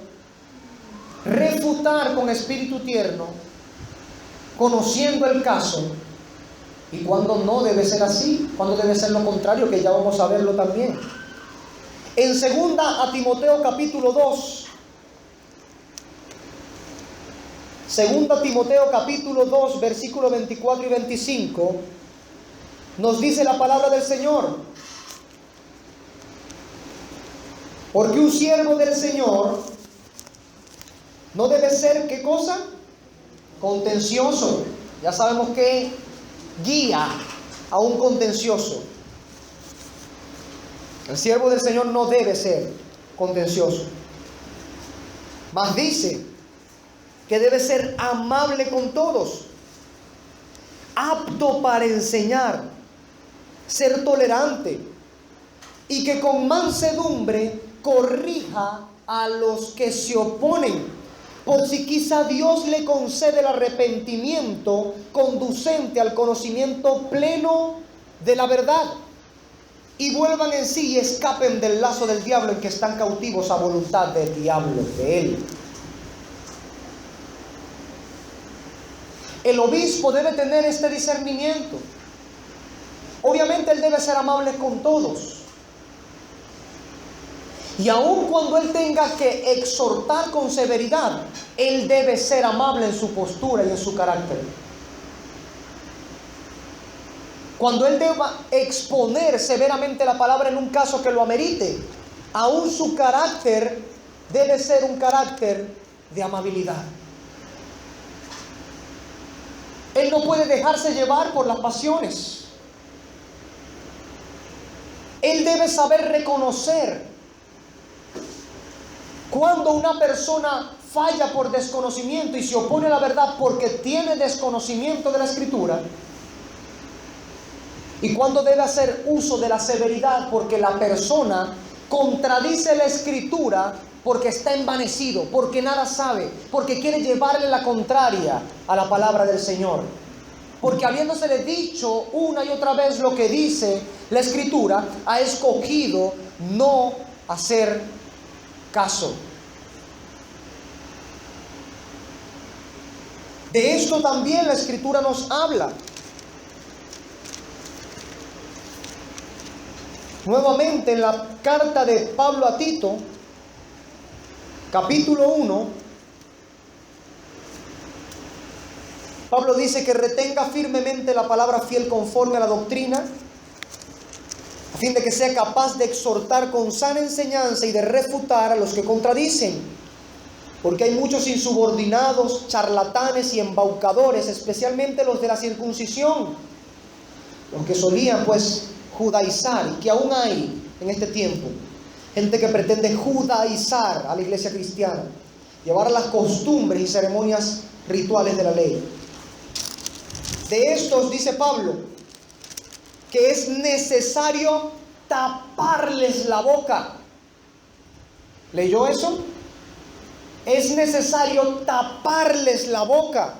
refutar con espíritu tierno, conociendo el caso, y cuándo no debe ser así, cuándo debe ser lo contrario, que ya vamos a verlo también. En 2 Timoteo capítulo 2, 2 Timoteo capítulo 2, versículos 24 y 25, nos dice la palabra del Señor: porque un siervo del Señor no debe ser, ¿qué cosa? Contencioso. Ya sabemos que guía a un contencioso. El siervo del Señor no debe ser contencioso. Mas dice que debe ser amable con todos, apto para enseñar, ser tolerante y que con mansedumbre corrija a los que se oponen, por si quizá Dios le concede el arrepentimiento conducente al conocimiento pleno de la verdad, y vuelvan en sí y escapen del lazo del diablo en que están cautivos a voluntad del diablo, de él. El obispo debe tener este discernimiento. Obviamente él debe ser amable con todos. Y aun cuando él tenga que exhortar con severidad, él debe ser amable en su postura y en su carácter. Cuando él deba exponer severamente la palabra en un caso que lo amerite, aún su carácter debe ser un carácter de amabilidad. Él no puede dejarse llevar por las pasiones. Él debe saber reconocer cuando una persona falla por desconocimiento y se opone a la verdad porque tiene desconocimiento de la Escritura, y cuando debe hacer uso de la severidad porque la persona contradice la Escritura porque está envanecido, porque nada sabe, porque quiere llevarle la contraria a la palabra del Señor, porque habiéndosele dicho una y otra vez lo que dice la Escritura, ha escogido no hacer caso. De esto también la Escritura nos habla. Nuevamente en la carta de Pablo a Tito, capítulo 1, Pablo dice que retenga firmemente la palabra fiel conforme a la doctrina, a fin de que sea capaz de exhortar con sana enseñanza y de refutar a los que contradicen. Porque hay muchos insubordinados, charlatanes y embaucadores, especialmente los de la circuncisión, los que solían pues judaizar, y que aún hay en este tiempo gente que pretende judaizar a la iglesia cristiana, llevar las costumbres y ceremonias rituales de la ley. De estos dice Pablo que es necesario taparles la boca. ¿Leyó eso? Es necesario taparles la boca,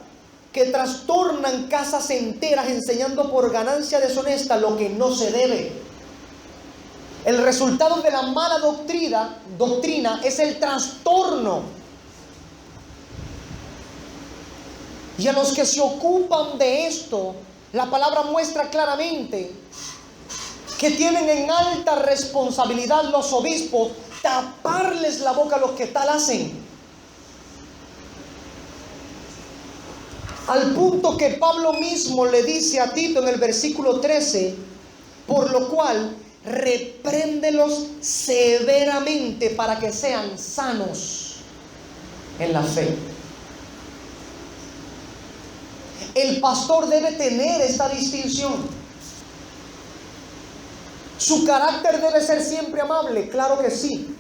que trastornan casas enteras enseñando por ganancia deshonesta lo que no se debe. El resultado de la mala doctrina es el trastorno. Y a los que se ocupan de esto, la palabra muestra claramente que tienen en alta responsabilidad los obispos taparles la boca a los que tal hacen. Al punto que Pablo mismo le dice a Tito en el versículo 13, por lo cual repréndelos severamente para que sean sanos en la fe. El pastor debe tener esta distinción. Su carácter debe ser siempre amable, claro que sí.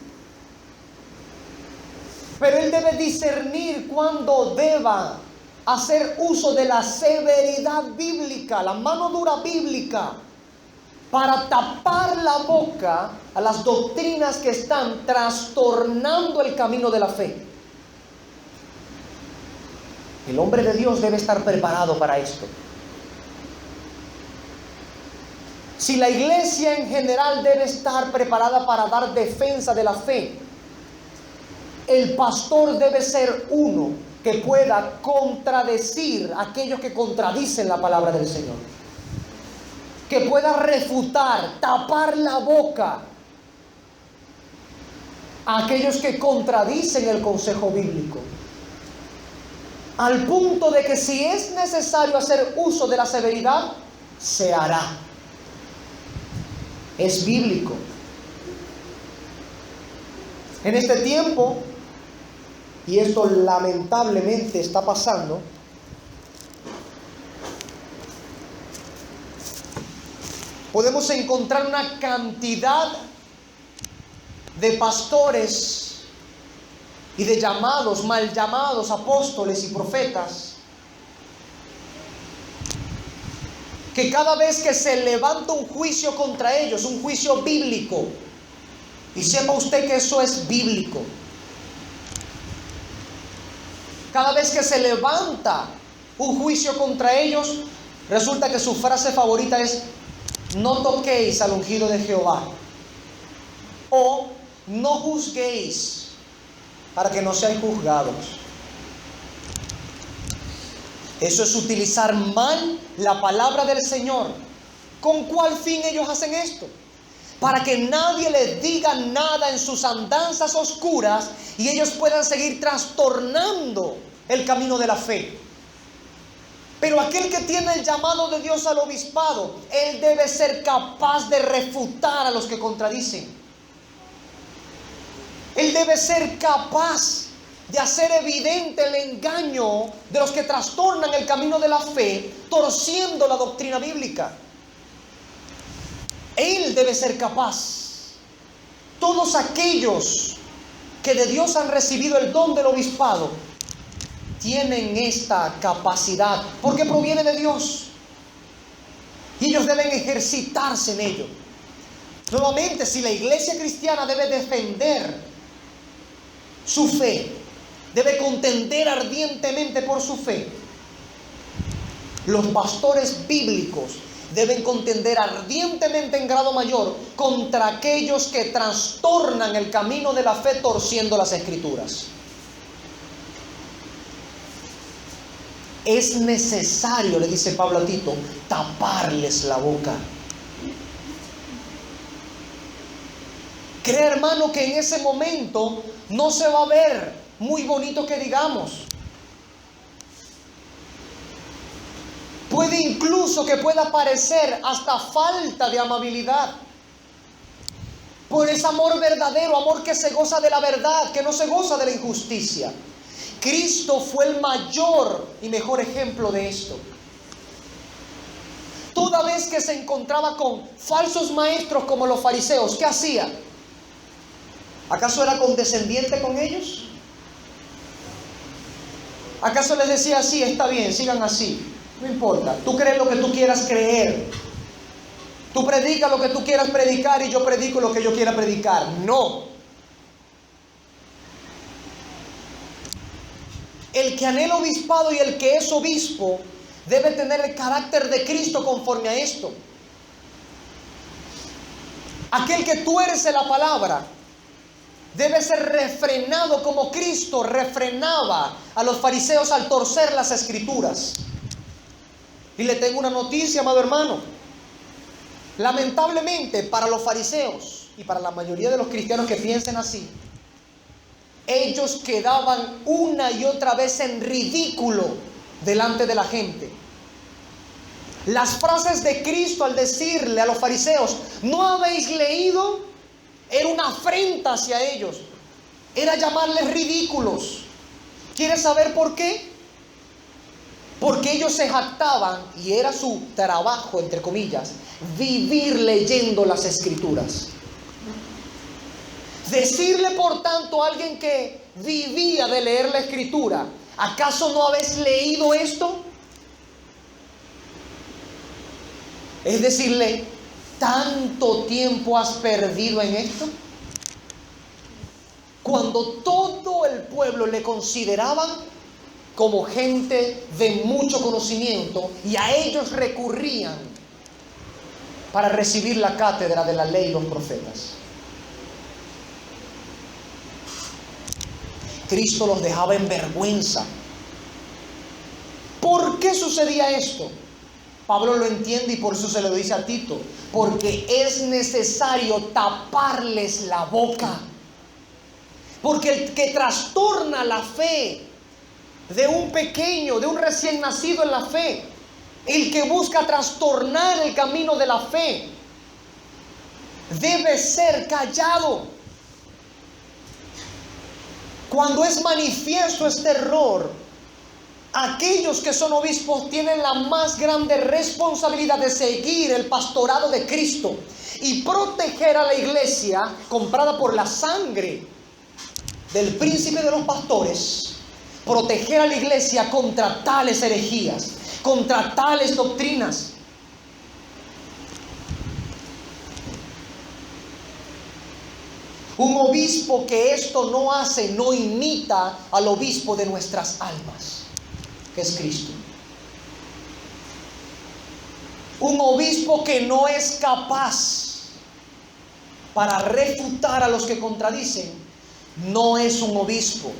Pero él debe discernir cuándo deba hacer uso de la severidad bíblica, la mano dura bíblica, para tapar la boca a las doctrinas que están trastornando el camino de la fe. El hombre de Dios debe estar preparado para esto. Si la iglesia en general debe estar preparada para dar defensa de la fe, el pastor debe ser uno que pueda contradecir a aquellos que contradicen la palabra del Señor, que pueda refutar, tapar la boca a aquellos que contradicen el consejo bíblico, al punto de que si es necesario hacer uso de la severidad, se hará. Es bíblico. En este tiempo, y esto lamentablemente está pasando, podemos encontrar una cantidad de pastores y de llamados, mal llamados apóstoles y profetas que cada vez que se levanta un juicio contra ellos, un juicio bíblico, y sepa usted que eso es bíblico, cada vez que se levanta un juicio contra ellos, resulta que su frase favorita es: no toquéis al ungido de Jehová, o no juzguéis para que no seáis juzgados. Eso es utilizar mal la palabra del Señor. ¿Con cuál fin ellos hacen esto? Para que nadie les diga nada en sus andanzas oscuras y ellos puedan seguir trastornando el camino de la fe. Pero aquel que tiene el llamado de Dios al obispado, él debe ser capaz de refutar a los que contradicen. Él debe ser capaz de hacer evidente el engaño de los que trastornan el camino de la fe, torciendo la doctrina bíblica. Él debe ser capaz. Todos aquellos que de Dios han recibido el don del obispado tienen esta capacidad, porque proviene de Dios, y ellos deben ejercitarse en ello. Nuevamente, si la iglesia cristiana debe defender su fe, debe contender ardientemente por su fe, los pastores bíblicos deben contender ardientemente en grado mayor contra aquellos que trastornan el camino de la fe torciendo las Escrituras. Es necesario, le dice Pablo a Tito, taparles la boca. Cree, hermano, que en ese momento no se va a ver muy bonito que digamos. Puede incluso que pueda parecer hasta falta de amabilidad. Por ese amor verdadero, amor que se goza de la verdad, que no se goza de la injusticia. Cristo fue el mayor y mejor ejemplo de esto. Toda vez que se encontraba con falsos maestros como los fariseos, ¿qué hacía? ¿Acaso era condescendiente con ellos? ¿Acaso les decía: sí, está bien, sigan así, no importa, tú crees lo que tú quieras creer, tú predicas lo que tú quieras predicar y yo predico lo que yo quiera predicar? No. El que anhela obispado y el que es obispo debe tener el carácter de Cristo conforme a esto. Aquel que tuerce la palabra debe ser refrenado como Cristo refrenaba a los fariseos al torcer las Escrituras. Y le tengo una noticia, amado hermano. Lamentablemente, para los fariseos y para la mayoría de los cristianos que piensen así, ellos quedaban una y otra vez en ridículo delante de la gente. Las frases de Cristo al decirle a los fariseos: ¿no habéis leído?, era una afrenta hacia ellos, era llamarles ridículos. ¿Quieres saber por qué? Porque ellos se jactaban, y era su trabajo, entre comillas, vivir leyendo las Escrituras. Decirle, por tanto, a alguien que vivía de leer la Escritura: ¿acaso no habéis leído esto? Es decirle: ¿tanto tiempo has perdido en esto? Cuando todo el pueblo le consideraban como gente de mucho conocimiento, y a ellos recurrían para recibir la cátedra de la ley y los profetas. Cristo los dejaba en vergüenza. ¿Por qué sucedía esto? Pablo lo entiende y por eso se lo dice a Tito: porque es necesario taparles la boca. Porque el que trastorna la fe de un pequeño, de un recién nacido en la fe, el que busca trastornar el camino de la fe, debe ser callado. Cuando es manifiesto este error, aquellos que son obispos tienen la más grande responsabilidad de seguir el pastorado de Cristo y proteger a la iglesia comprada por la sangre del príncipe de los pastores. Proteger a la iglesia contra tales herejías, contra tales doctrinas. Un obispo que esto no hace, no imita al obispo de nuestras almas, que es Cristo. Un obispo que no es capaz para refutar a los que contradicen, no es un obispo.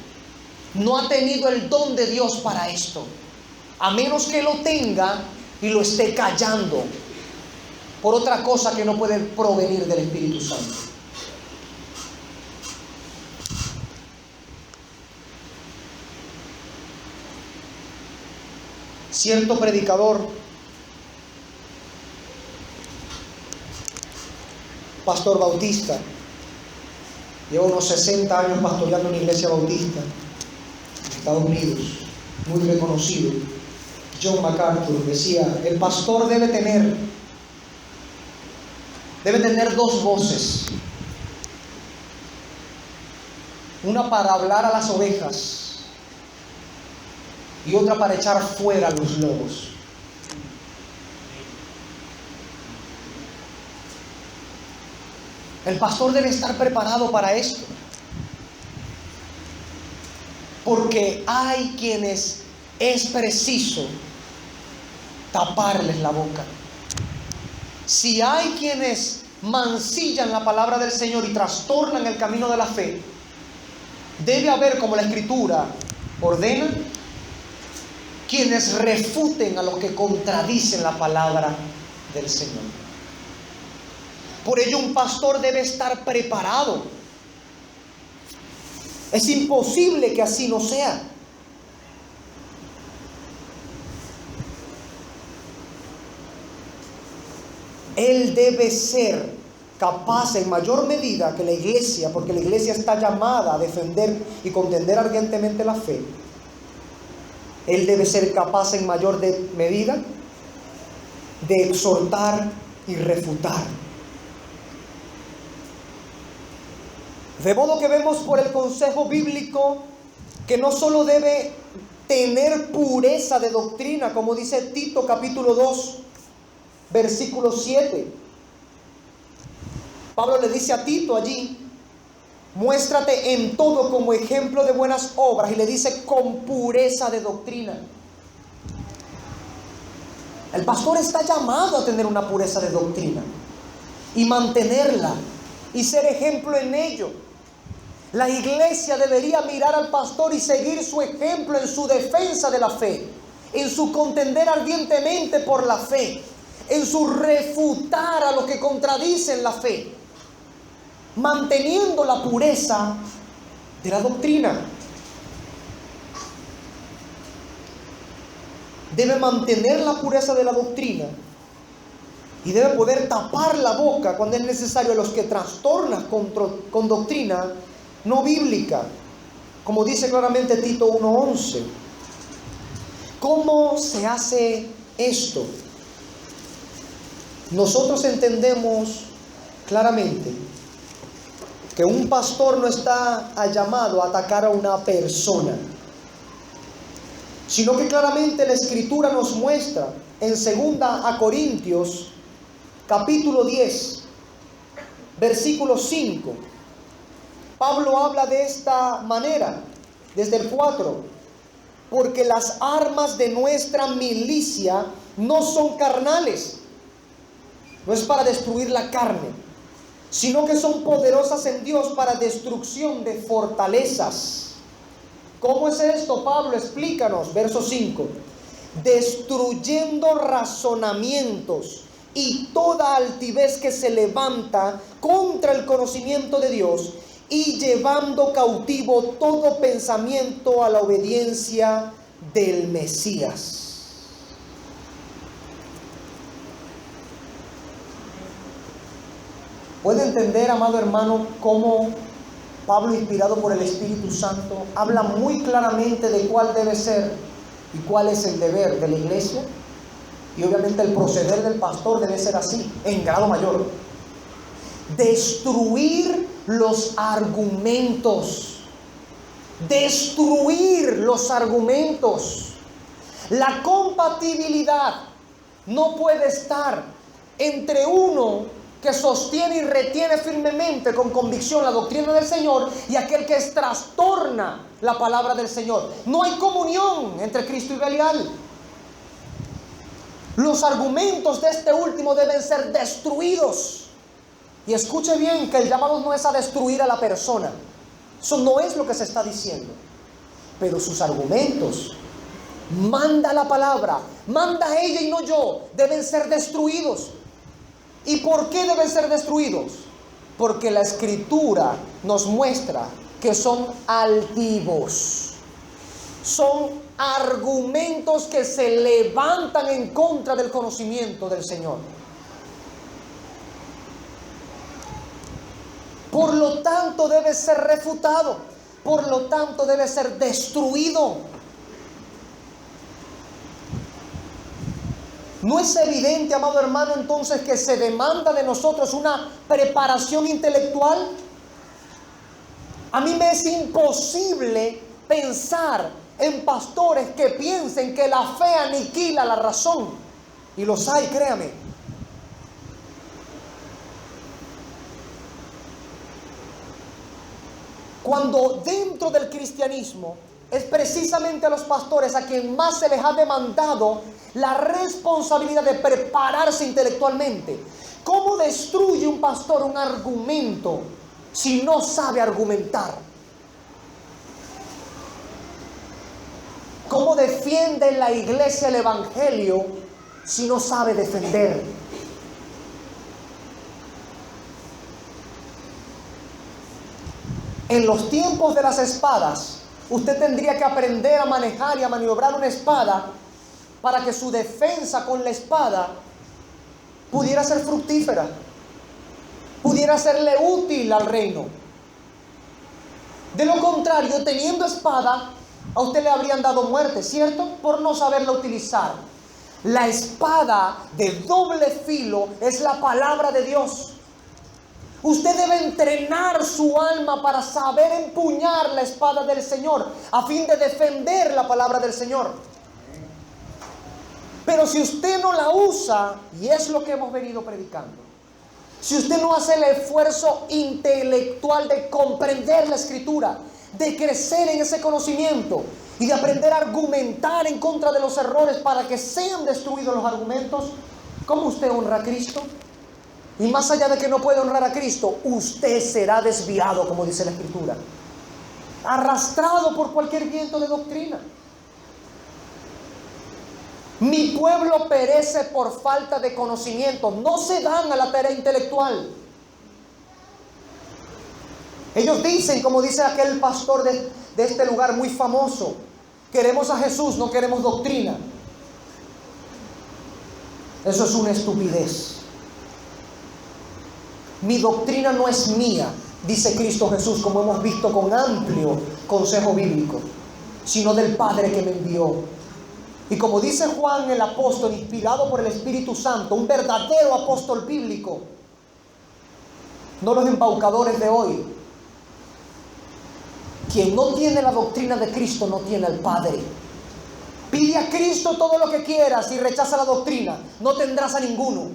No ha tenido el don de Dios para esto, a menos que lo tenga y lo esté callando por otra cosa que no puede provenir del Espíritu Santo. Cierto predicador, pastor bautista, lleva unos 60 años pastoreando una iglesia bautista en Estados Unidos, muy reconocido. John MacArthur decía: el pastor debe tener dos voces, una para hablar a las ovejas y otra para echar fuera a los lobos. El pastor debe estar preparado para esto, porque hay quienes es preciso taparles la boca. Si hay quienes mancillan la palabra del Señor y trastornan el camino de la fe, debe haber, como la Escritura ordena, quienes refuten a los que contradicen la palabra del Señor. Por ello, un pastor debe estar preparado. Es imposible que así no sea. Él debe ser capaz en mayor medida que la iglesia, porque la iglesia está llamada a defender y contender ardientemente la fe. Él debe ser capaz en mayor medida de exhortar y refutar. De modo que vemos por el consejo bíblico que no solo debe tener pureza de doctrina, como dice Tito capítulo 2, versículo 7. Pablo le dice a Tito allí: muéstrate en todo como ejemplo de buenas obras, y le dice con pureza de doctrina. El pastor está llamado a tener una pureza de doctrina y mantenerla y ser ejemplo en ello. La iglesia debería mirar al pastor y seguir su ejemplo en su defensa de la fe, en su contender ardientemente por la fe, en su refutar a los que contradicen la fe, manteniendo la pureza de la doctrina. Debe mantener la pureza de la doctrina y debe poder tapar la boca cuando es necesario a los que trastornan con doctrina no bíblica, como dice claramente Tito 1:11. ¿Cómo se hace esto? Nosotros entendemos claramente que un pastor no está llamado a atacar a una persona, sino que claramente la Escritura nos muestra en 2 Corintios capítulo 10, versículo 5. Pablo habla de esta manera, desde el 4: porque las armas de nuestra milicia no son carnales, no es para destruir la carne, sino que son poderosas en Dios para destrucción de fortalezas. ¿Cómo es esto, Pablo? Explícanos. Verso 5: destruyendo razonamientos y toda altivez que se levanta contra el conocimiento de Dios, y llevando cautivo todo pensamiento a la obediencia del Mesías. ¿Puede entender, amado hermano, cómo Pablo, inspirado por el Espíritu Santo, habla muy claramente de cuál debe ser y cuál es el deber de la iglesia? Y obviamente el proceder del pastor debe ser así, en grado mayor. Destruir los argumentos. Destruir los argumentos. La compatibilidad no puede estar entre uno que sostiene y retiene firmemente con convicción la doctrina del Señor, y aquel que trastorna la palabra del Señor. No hay comunión entre Cristo y Belial. Los argumentos de este último deben ser destruidos. Y escuche bien que el llamado no es a destruir a la persona. Eso no es lo que se está diciendo. Pero sus argumentos, manda la palabra, manda ella y no yo, deben ser destruidos. ¿Y por qué deben ser destruidos? Porque la Escritura nos muestra que son altivos. Son argumentos que se levantan en contra del conocimiento del Señor. Por lo tanto debe ser refutado. Por lo tanto debe ser destruido. ¿No es evidente, amado hermano, entonces que se demanda de nosotros una preparación intelectual? A mí me es imposible pensar en pastores que piensen que la fe aniquila la razón. Y los hay, créame. Cuando dentro del cristianismo es precisamente a los pastores a quien más se les ha demandado la responsabilidad de prepararse intelectualmente. ¿Cómo destruye un pastor un argumento si no sabe argumentar? ¿Cómo defiende la iglesia el evangelio si no sabe defender? En los tiempos de las espadas, usted tendría que aprender a manejar y a maniobrar una espada para que su defensa con la espada pudiera ser fructífera, pudiera serle útil al reino. De lo contrario, teniendo espada, a usted le habrían dado muerte, ¿cierto? Por no saberla utilizar. La espada de doble filo es la palabra de Dios. Usted debe entrenar su alma para saber empuñar la espada del Señor, a fin de defender la palabra del Señor. Pero si usted no la usa, y es lo que hemos venido predicando, si usted no hace el esfuerzo intelectual de comprender la Escritura, de crecer en ese conocimiento y de aprender a argumentar en contra de los errores para que sean destruidos los argumentos, ¿cómo usted honra a Cristo? Y más allá de que no puede honrar a Cristo, usted será desviado, como dice la Escritura, arrastrado por cualquier viento de doctrina. Mi pueblo perece por falta de conocimiento. No se dan a la tarea intelectual. Ellos dicen, como dice aquel pastor de este lugar muy famoso, queremos a Jesús, no queremos doctrina. Eso es una estupidez. Mi doctrina no es mía, dice Cristo Jesús, como hemos visto con amplio consejo bíblico, sino del Padre que me envió. Y como dice Juan el apóstol, inspirado por el Espíritu Santo, un verdadero apóstol bíblico, no los embaucadores de hoy. Quien no tiene la doctrina de Cristo no tiene al Padre. Pide a Cristo todo lo que quieras y rechaza la doctrina, no tendrás a ninguno.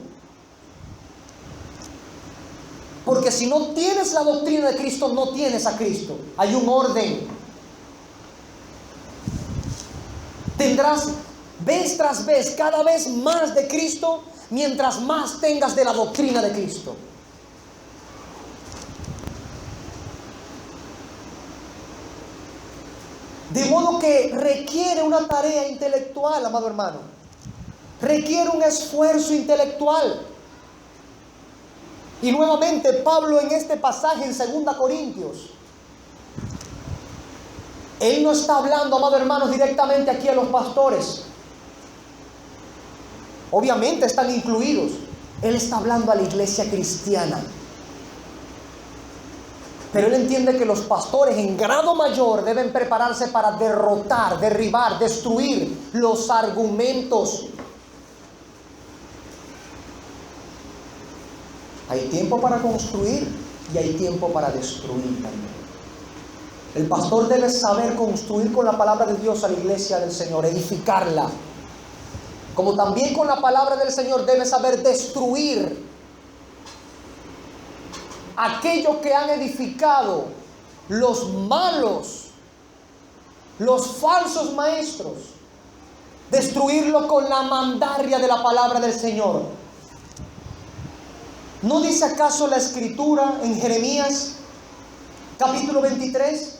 Porque si no tienes la doctrina de Cristo, no tienes a Cristo. Hay un orden. Tendrás vez tras vez cada vez más de Cristo, mientras más tengas de la doctrina de Cristo. De modo que requiere una tarea intelectual, amado hermano. Requiere un esfuerzo intelectual. Y nuevamente Pablo en este pasaje en 2 Corintios, él no está hablando, amados hermanos, directamente aquí a los pastores. Obviamente están incluidos. Él está hablando a la iglesia cristiana. Pero él entiende que los pastores en grado mayor deben prepararse para derrotar, derribar, destruir los argumentos. Hay tiempo para construir y hay tiempo para destruir también. El pastor debe saber construir con la palabra de Dios a la iglesia del Señor, edificarla. Como también con la palabra del Señor debe saber destruir aquello que han edificado los malos, los falsos maestros, destruirlo con la mandarria de la palabra del Señor. ¿No dice acaso la Escritura en Jeremías capítulo 23?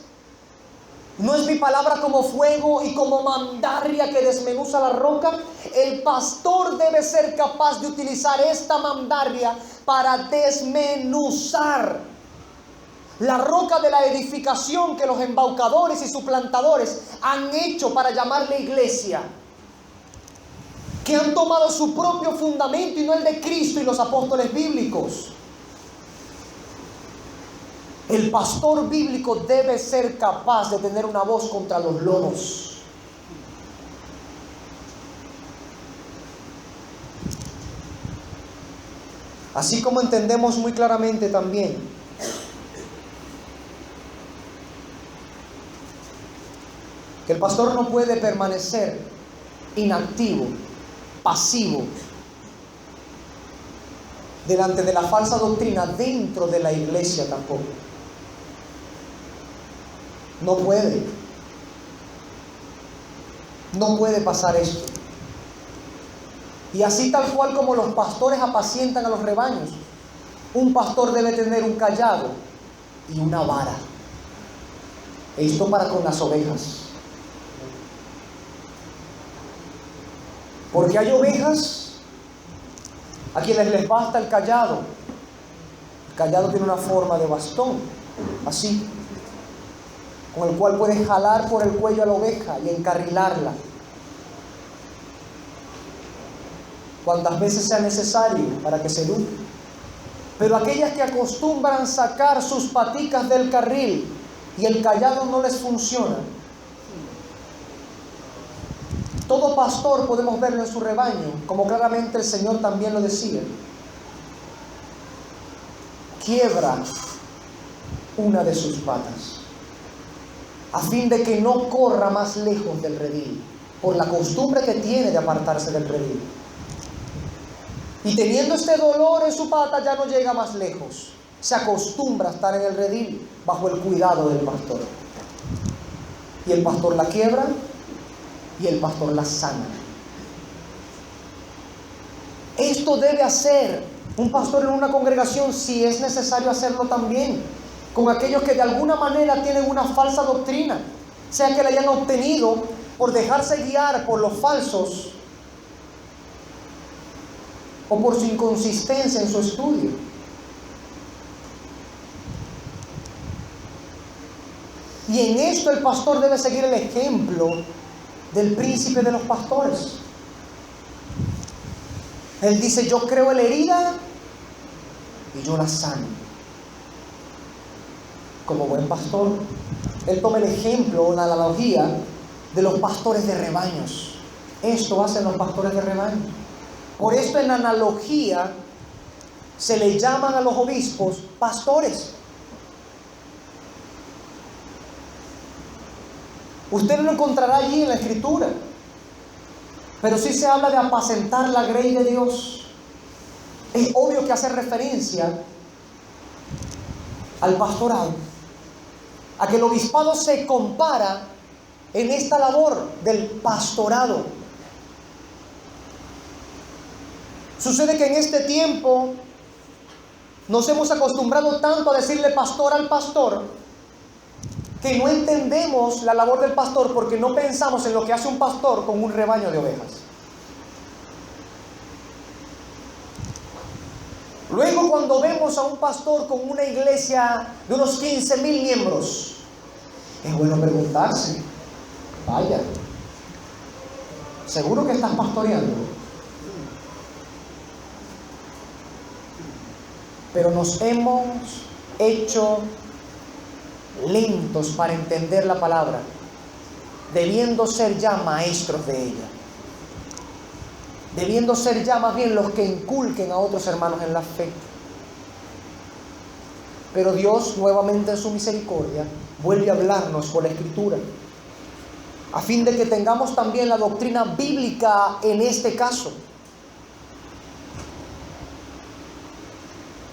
¿No es mi palabra como fuego y como mandarria que desmenuza la roca? El pastor debe ser capaz de utilizar esta mandarria para desmenuzar la roca de la edificación que los embaucadores y suplantadores han hecho para llamarle iglesia, que han tomado su propio fundamento y no el de Cristo y los apóstoles bíblicos. El pastor bíblico debe ser capaz de tener una voz contra los lobos. Así como entendemos muy claramente también que el pastor no puede permanecer inactivo, pasivo, delante de la falsa doctrina dentro de la iglesia tampoco. No puede. No puede pasar esto. Y así tal cual como los pastores apacientan a los rebaños, un pastor debe tener un cayado y una vara. Esto para con las ovejas. Porque hay ovejas a quienes les basta el cayado. El cayado tiene una forma de bastón, así, con el cual puedes jalar por el cuello a la oveja y encarrilarla cuantas veces sea necesario para que se eduque. Pero aquellas que acostumbran sacar sus paticas del carril y el cayado no les funciona, todo pastor podemos verlo en su rebaño, como claramente el Señor también lo decía. Quiebra una de sus patas, a fin de que no corra más lejos del redil, por la costumbre que tiene de apartarse del redil. Y teniendo este dolor en su pata, ya no llega más lejos. Se acostumbra a estar en el redil, bajo el cuidado del pastor. Y el pastor la quiebra, y el pastor la sana. Esto debe hacer un pastor en una congregación, si es necesario hacerlo también, con aquellos que de alguna manera tienen una falsa doctrina, sea que la hayan obtenido por dejarse guiar por los falsos o por su inconsistencia en su estudio. Y en esto el pastor debe seguir el ejemplo del príncipe de los pastores. Él dice: yo creo en la herida y yo la sano. Como buen pastor, él toma el ejemplo, la analogía de los pastores de rebaños. Esto hacen los pastores de rebaño. Por esto en analogía se le llaman a los obispos pastores. Usted no lo encontrará allí en la Escritura, pero sí se habla de apacentar la grey de Dios. Es obvio que hace referencia al pastorado, a que el obispado se compara en esta labor del pastorado. Sucede que en este tiempo nos hemos acostumbrado tanto a decirle pastor al pastor, que no entendemos la labor del pastor porque no pensamos en lo que hace un pastor con un rebaño de ovejas. Luego, cuando vemos a un pastor con una iglesia de unos 15,000 miembros, es bueno preguntarse: vaya, ¿seguro que estás pastoreando? Pero nos hemos hecho lentos para entender la palabra, debiendo ser ya maestros de ella, debiendo ser ya más bien los que inculquen a otros hermanos en la fe. Pero Dios, nuevamente en su misericordia, vuelve a hablarnos por la Escritura, a fin de que tengamos también la doctrina bíblica en este caso.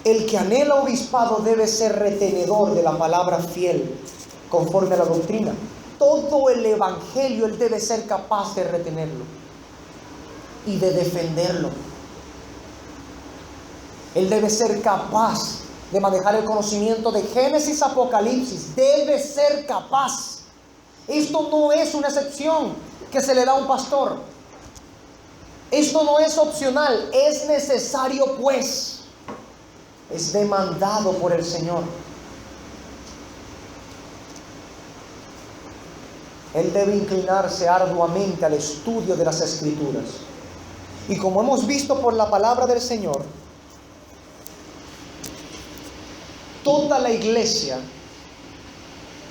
El que anhela obispado debe ser retenedor de la palabra fiel, conforme a la doctrina. Todo el evangelio él debe ser capaz de retenerlo y de defenderlo. Él debe ser capaz de manejar el conocimiento de Génesis a Apocalipsis. Debe ser capaz. Esto no es una excepción que se le da a un pastor. Esto no es opcional, es necesario pues. Es demandado por el Señor. Él debe inclinarse arduamente al estudio de las Escrituras. Y como hemos visto por la palabra del Señor, toda la iglesia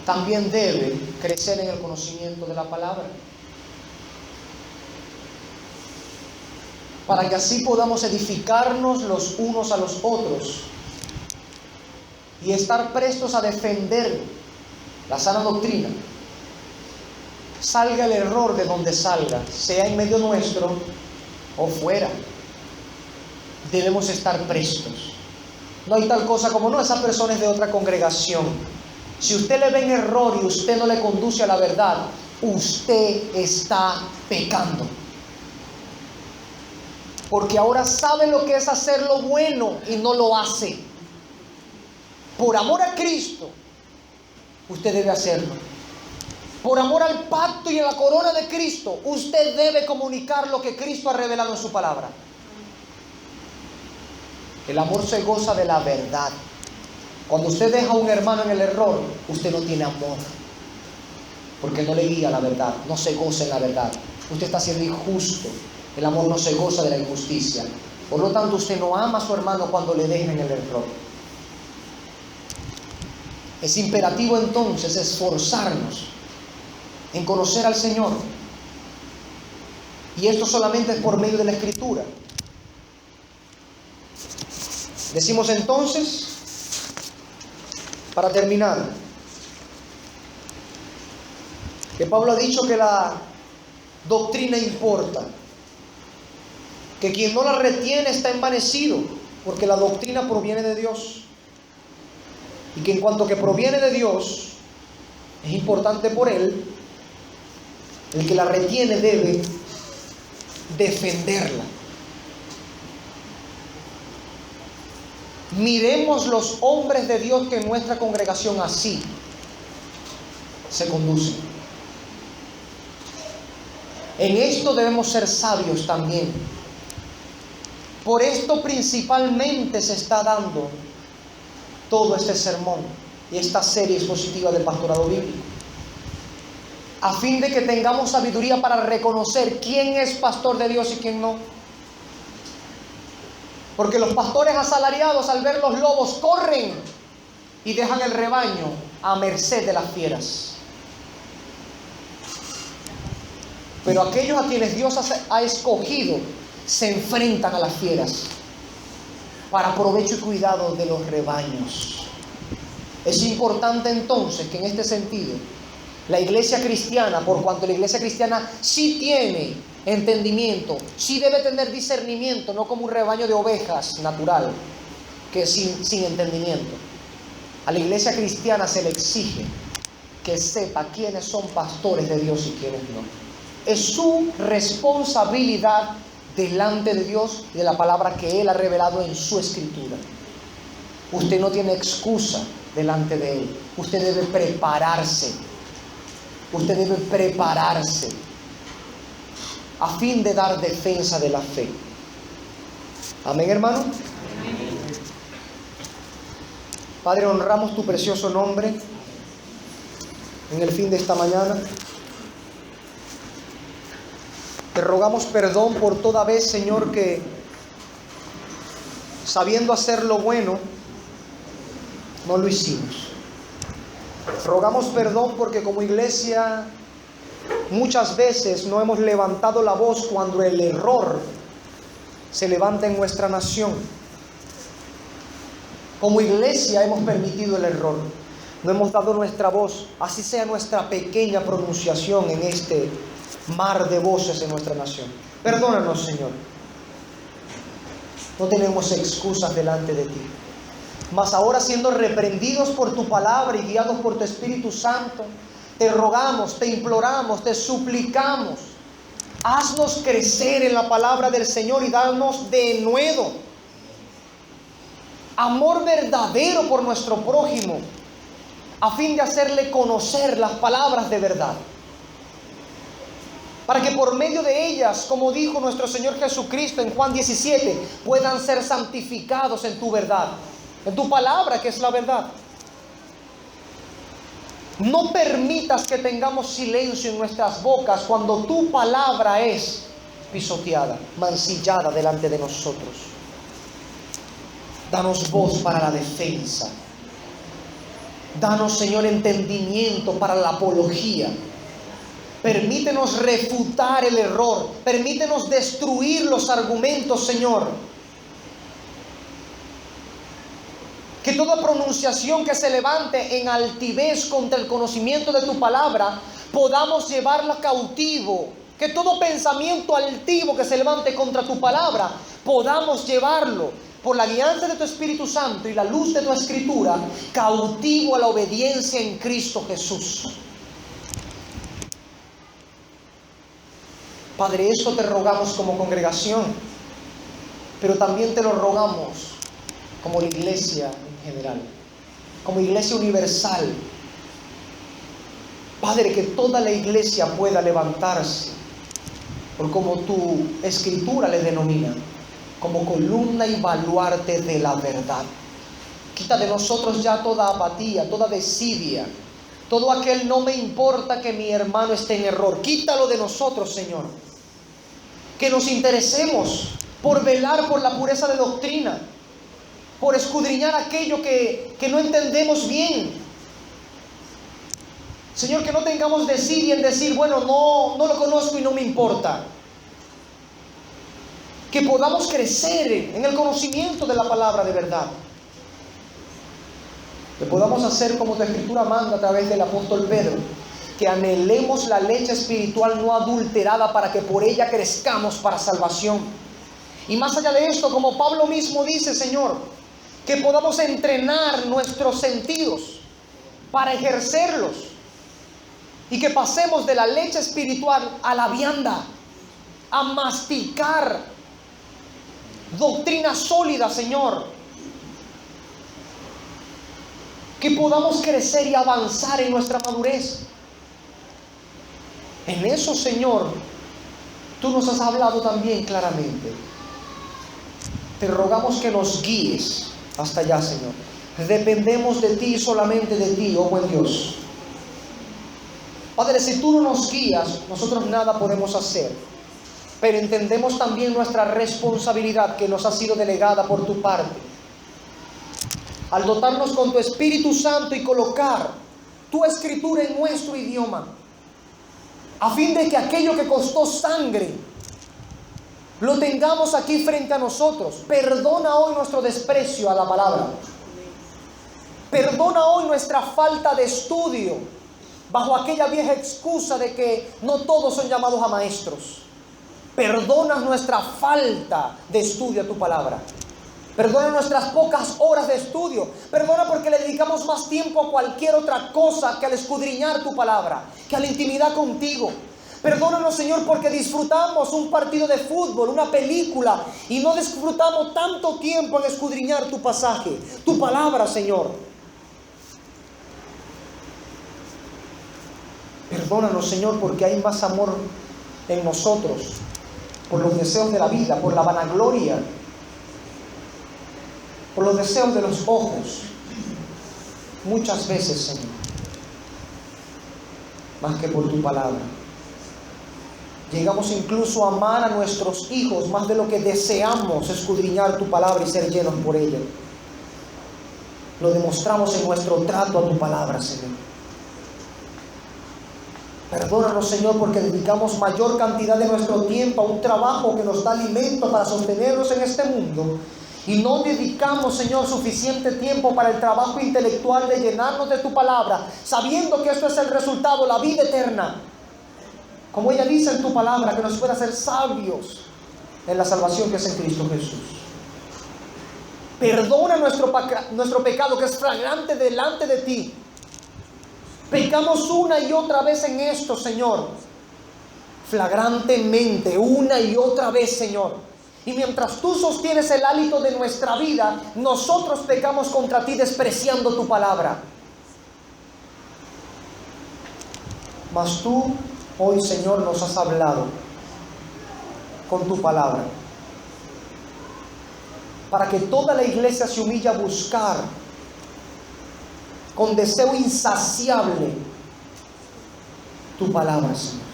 también debe crecer en el conocimiento de la palabra, para que así podamos edificarnos los unos a los otros y estar prestos a defender la sana doctrina. Salga el error de donde salga, sea en medio nuestro o fuera, debemos estar prestos. No hay tal cosa como, no, esa persona es de otra congregación. Si usted le ve en error y usted no le conduce a la verdad, usted está pecando. Porque ahora sabe lo que es hacer lo bueno y no lo hace. Por amor a Cristo, usted debe hacerlo. Por amor al pacto y a la corona de Cristo, usted debe comunicar lo que Cristo ha revelado en su palabra. El amor se goza de la verdad. Cuando usted deja a un hermano en el error, usted no tiene amor, porque no le guía la verdad, no se goza en la verdad. Usted está siendo injusto. El amor no se goza de la injusticia. Por lo tanto, usted no ama a su hermano cuando le deja en el error. Es imperativo entonces esforzarnos en conocer al Señor. Y esto solamente es por medio de la Escritura. Decimos entonces, para terminar, que Pablo ha dicho que la doctrina importa, que quien no la retiene está envanecido, porque la doctrina proviene de Dios, y que en cuanto que proviene de Dios, es importante por él. El que la retiene debe defenderla. Miremos los hombres de Dios que en nuestra congregación así se conducen. En esto debemos ser sabios también. Por esto principalmente se está dando todo este sermón y esta serie expositiva del pastorado bíblico, a fin de que tengamos sabiduría para reconocer quién es pastor de Dios y quién no. Porque los pastores asalariados, al ver los lobos, corren y dejan el rebaño a merced de las fieras. Pero aquellos a quienes Dios ha escogido se enfrentan a las fieras para provecho y cuidado de los rebaños. Es importante entonces que en este sentido la iglesia cristiana, por cuanto la iglesia cristiana sí tiene entendimiento, sí debe tener discernimiento, no como un rebaño de ovejas natural, que es sin entendimiento. A la iglesia cristiana se le exige que sepa quiénes son pastores de Dios y quiénes no. Es su responsabilidad delante de Dios y de la palabra que Él ha revelado en su Escritura. Usted no tiene excusa delante de Él. Usted debe prepararse. Usted debe prepararse a fin de dar defensa de la fe. Amén, hermano. Amén. Padre, honramos tu precioso nombre en el fin de esta mañana. Te rogamos perdón por toda vez, Señor, que sabiendo hacer lo bueno, no lo hicimos. Rogamos perdón porque como iglesia muchas veces no hemos levantado la voz cuando el error se levanta en nuestra nación. Como iglesia hemos permitido el error. No hemos dado nuestra voz, así sea nuestra pequeña pronunciación en este mar de voces en nuestra nación. Perdónanos, Señor. No tenemos excusas delante de ti. Mas ahora, siendo reprendidos por tu palabra y guiados por tu Espíritu Santo, te rogamos, te imploramos, te suplicamos, haznos crecer en la palabra del Señor y danos de nuevo amor verdadero por nuestro prójimo, a fin de hacerle conocer las palabras de verdad, para que por medio de ellas, como dijo nuestro Señor Jesucristo en Juan 17, puedan ser santificados en tu verdad, en tu palabra que es la verdad. No permitas que tengamos silencio en nuestras bocas cuando tu palabra es pisoteada, mancillada delante de nosotros. Danos voz para la defensa. Danos, Señor, entendimiento para la apología. Permítenos refutar el error. Permítenos destruir los argumentos, Señor. Que toda pronunciación que se levante en altivez contra el conocimiento de tu palabra, podamos llevarla cautivo. Que todo pensamiento altivo que se levante contra tu palabra, podamos llevarlo, por la guianza de tu Espíritu Santo y la luz de tu Escritura, cautivo a la obediencia en Cristo Jesús. Padre, eso te rogamos como congregación, pero también te lo rogamos como la iglesia en general, como iglesia universal. Padre, que toda la iglesia pueda levantarse, por como tu Escritura le denomina, como columna y baluarte de la verdad. Quita de nosotros ya toda apatía, toda desidia, todo aquel no me importa que mi hermano esté en error. Quítalo de nosotros, Señor. Que nos interesemos por velar por la pureza de doctrina, por escudriñar aquello que no entendemos bien. Señor, que no tengamos desidia en decir, bueno, no lo conozco y no me importa. Que podamos crecer en el conocimiento de la palabra de verdad. Que podamos hacer como tu Escritura manda a través del apóstol Pedro, que anhelemos la leche espiritual no adulterada para que por ella crezcamos para salvación. Y más allá de esto, como Pablo mismo dice, Señor, que podamos entrenar nuestros sentidos para ejercerlos y que pasemos de la leche espiritual a la vianda, a masticar doctrina sólida, Señor. Que podamos crecer y avanzar en nuestra madurez. En eso, Señor, tú nos has hablado también claramente. Te rogamos que nos guíes hasta allá, Señor. Dependemos de ti, solamente de ti, oh buen Dios. Padre, si tú no nos guías, nosotros nada podemos hacer. Pero entendemos también nuestra responsabilidad que nos ha sido delegada por tu parte. Al dotarnos con tu Espíritu Santo y colocar tu Escritura en nuestro idioma, a fin de que aquello que costó sangre lo tengamos aquí frente a nosotros. Perdona hoy nuestro desprecio a la palabra. Perdona hoy nuestra falta de estudio bajo aquella vieja excusa de que no todos son llamados a maestros. Perdona nuestra falta de estudio a tu palabra. Perdona nuestras pocas horas de estudio. Perdona porque le dedicamos más tiempo a cualquier otra cosa que al escudriñar tu palabra, que a la intimidad contigo. Perdónanos, Señor, porque disfrutamos un partido de fútbol, una película, y no disfrutamos tanto tiempo en escudriñar tu pasaje, tu palabra, Señor. Perdónanos, Señor, porque hay más amor en nosotros por los deseos de la vida, por la vanagloria, por los deseos de los ojos, muchas veces, Señor, más que por tu palabra. Llegamos incluso a amar a nuestros hijos más de lo que deseamos escudriñar tu palabra y ser llenos por ella. Lo demostramos en nuestro trato a tu palabra, Señor. Perdónanos, Señor, porque dedicamos mayor cantidad de nuestro tiempo a un trabajo que nos da alimento para sostenernos en este mundo, y no dedicamos, Señor, suficiente tiempo para el trabajo intelectual de llenarnos de tu palabra, sabiendo que esto es el resultado, la vida eterna. Como ella dice en tu palabra, que nos pueda hacer sabios en la salvación que es en Cristo Jesús. Perdona nuestro pecado que es flagrante delante de ti. Pecamos una y otra vez en esto, Señor. Flagrantemente, una y otra vez, Señor. Y mientras tú sostienes el hálito de nuestra vida, nosotros pecamos contra ti despreciando tu palabra. Mas tú hoy, Señor, nos has hablado con tu palabra, para que toda la iglesia se humille a buscar con deseo insaciable tu palabra, Señor.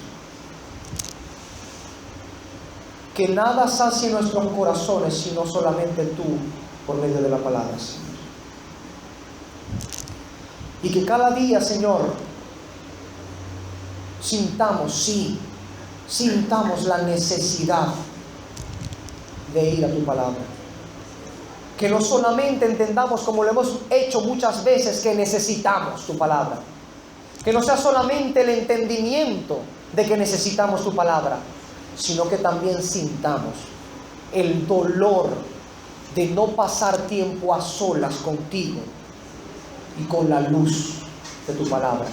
Que nada sacie nuestros corazones, sino solamente tú por medio de la palabra, Señor. Y que cada día, Señor, sintamos la necesidad de ir a tu palabra. Que no solamente entendamos, como lo hemos hecho muchas veces, que necesitamos tu palabra. Que no sea solamente el entendimiento de que necesitamos tu palabra, sino que también sintamos el dolor de no pasar tiempo a solas contigo y con la luz de tu palabra.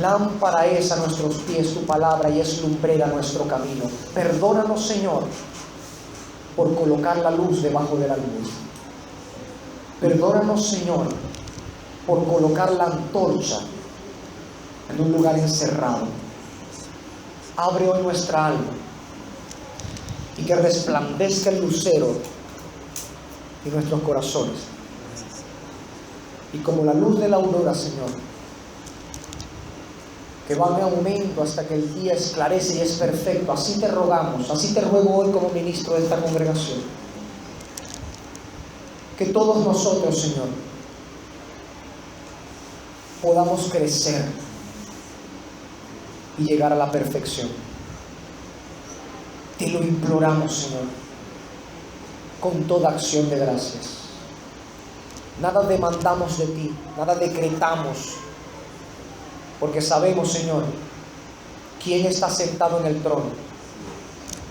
Lámpara es a nuestros pies tu palabra y es lumbrera nuestro camino. Perdónanos, Señor, por colocar la luz debajo de la luz. Perdónanos, Señor, por colocar la antorcha en un lugar encerrado. Abre hoy nuestra alma y que resplandezca el lucero en nuestros corazones. Y como la luz de la aurora, Señor, que va en aumento hasta que el día esclarece y es perfecto, así te rogamos, así te ruego hoy como ministro de esta congregación, que todos nosotros, Señor, podamos crecer y llegar a la perfección. Te lo imploramos, Señor, con toda acción de gracias. Nada demandamos de ti, nada decretamos, porque sabemos, Señor, quién está sentado en el trono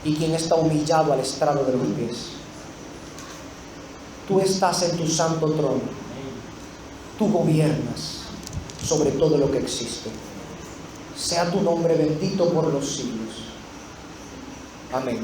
y quién está humillado al estrado de los pies. Tú estás en tu santo trono. Tú gobiernas sobre todo lo que existe. Sea tu nombre bendito por los siglos. Amén.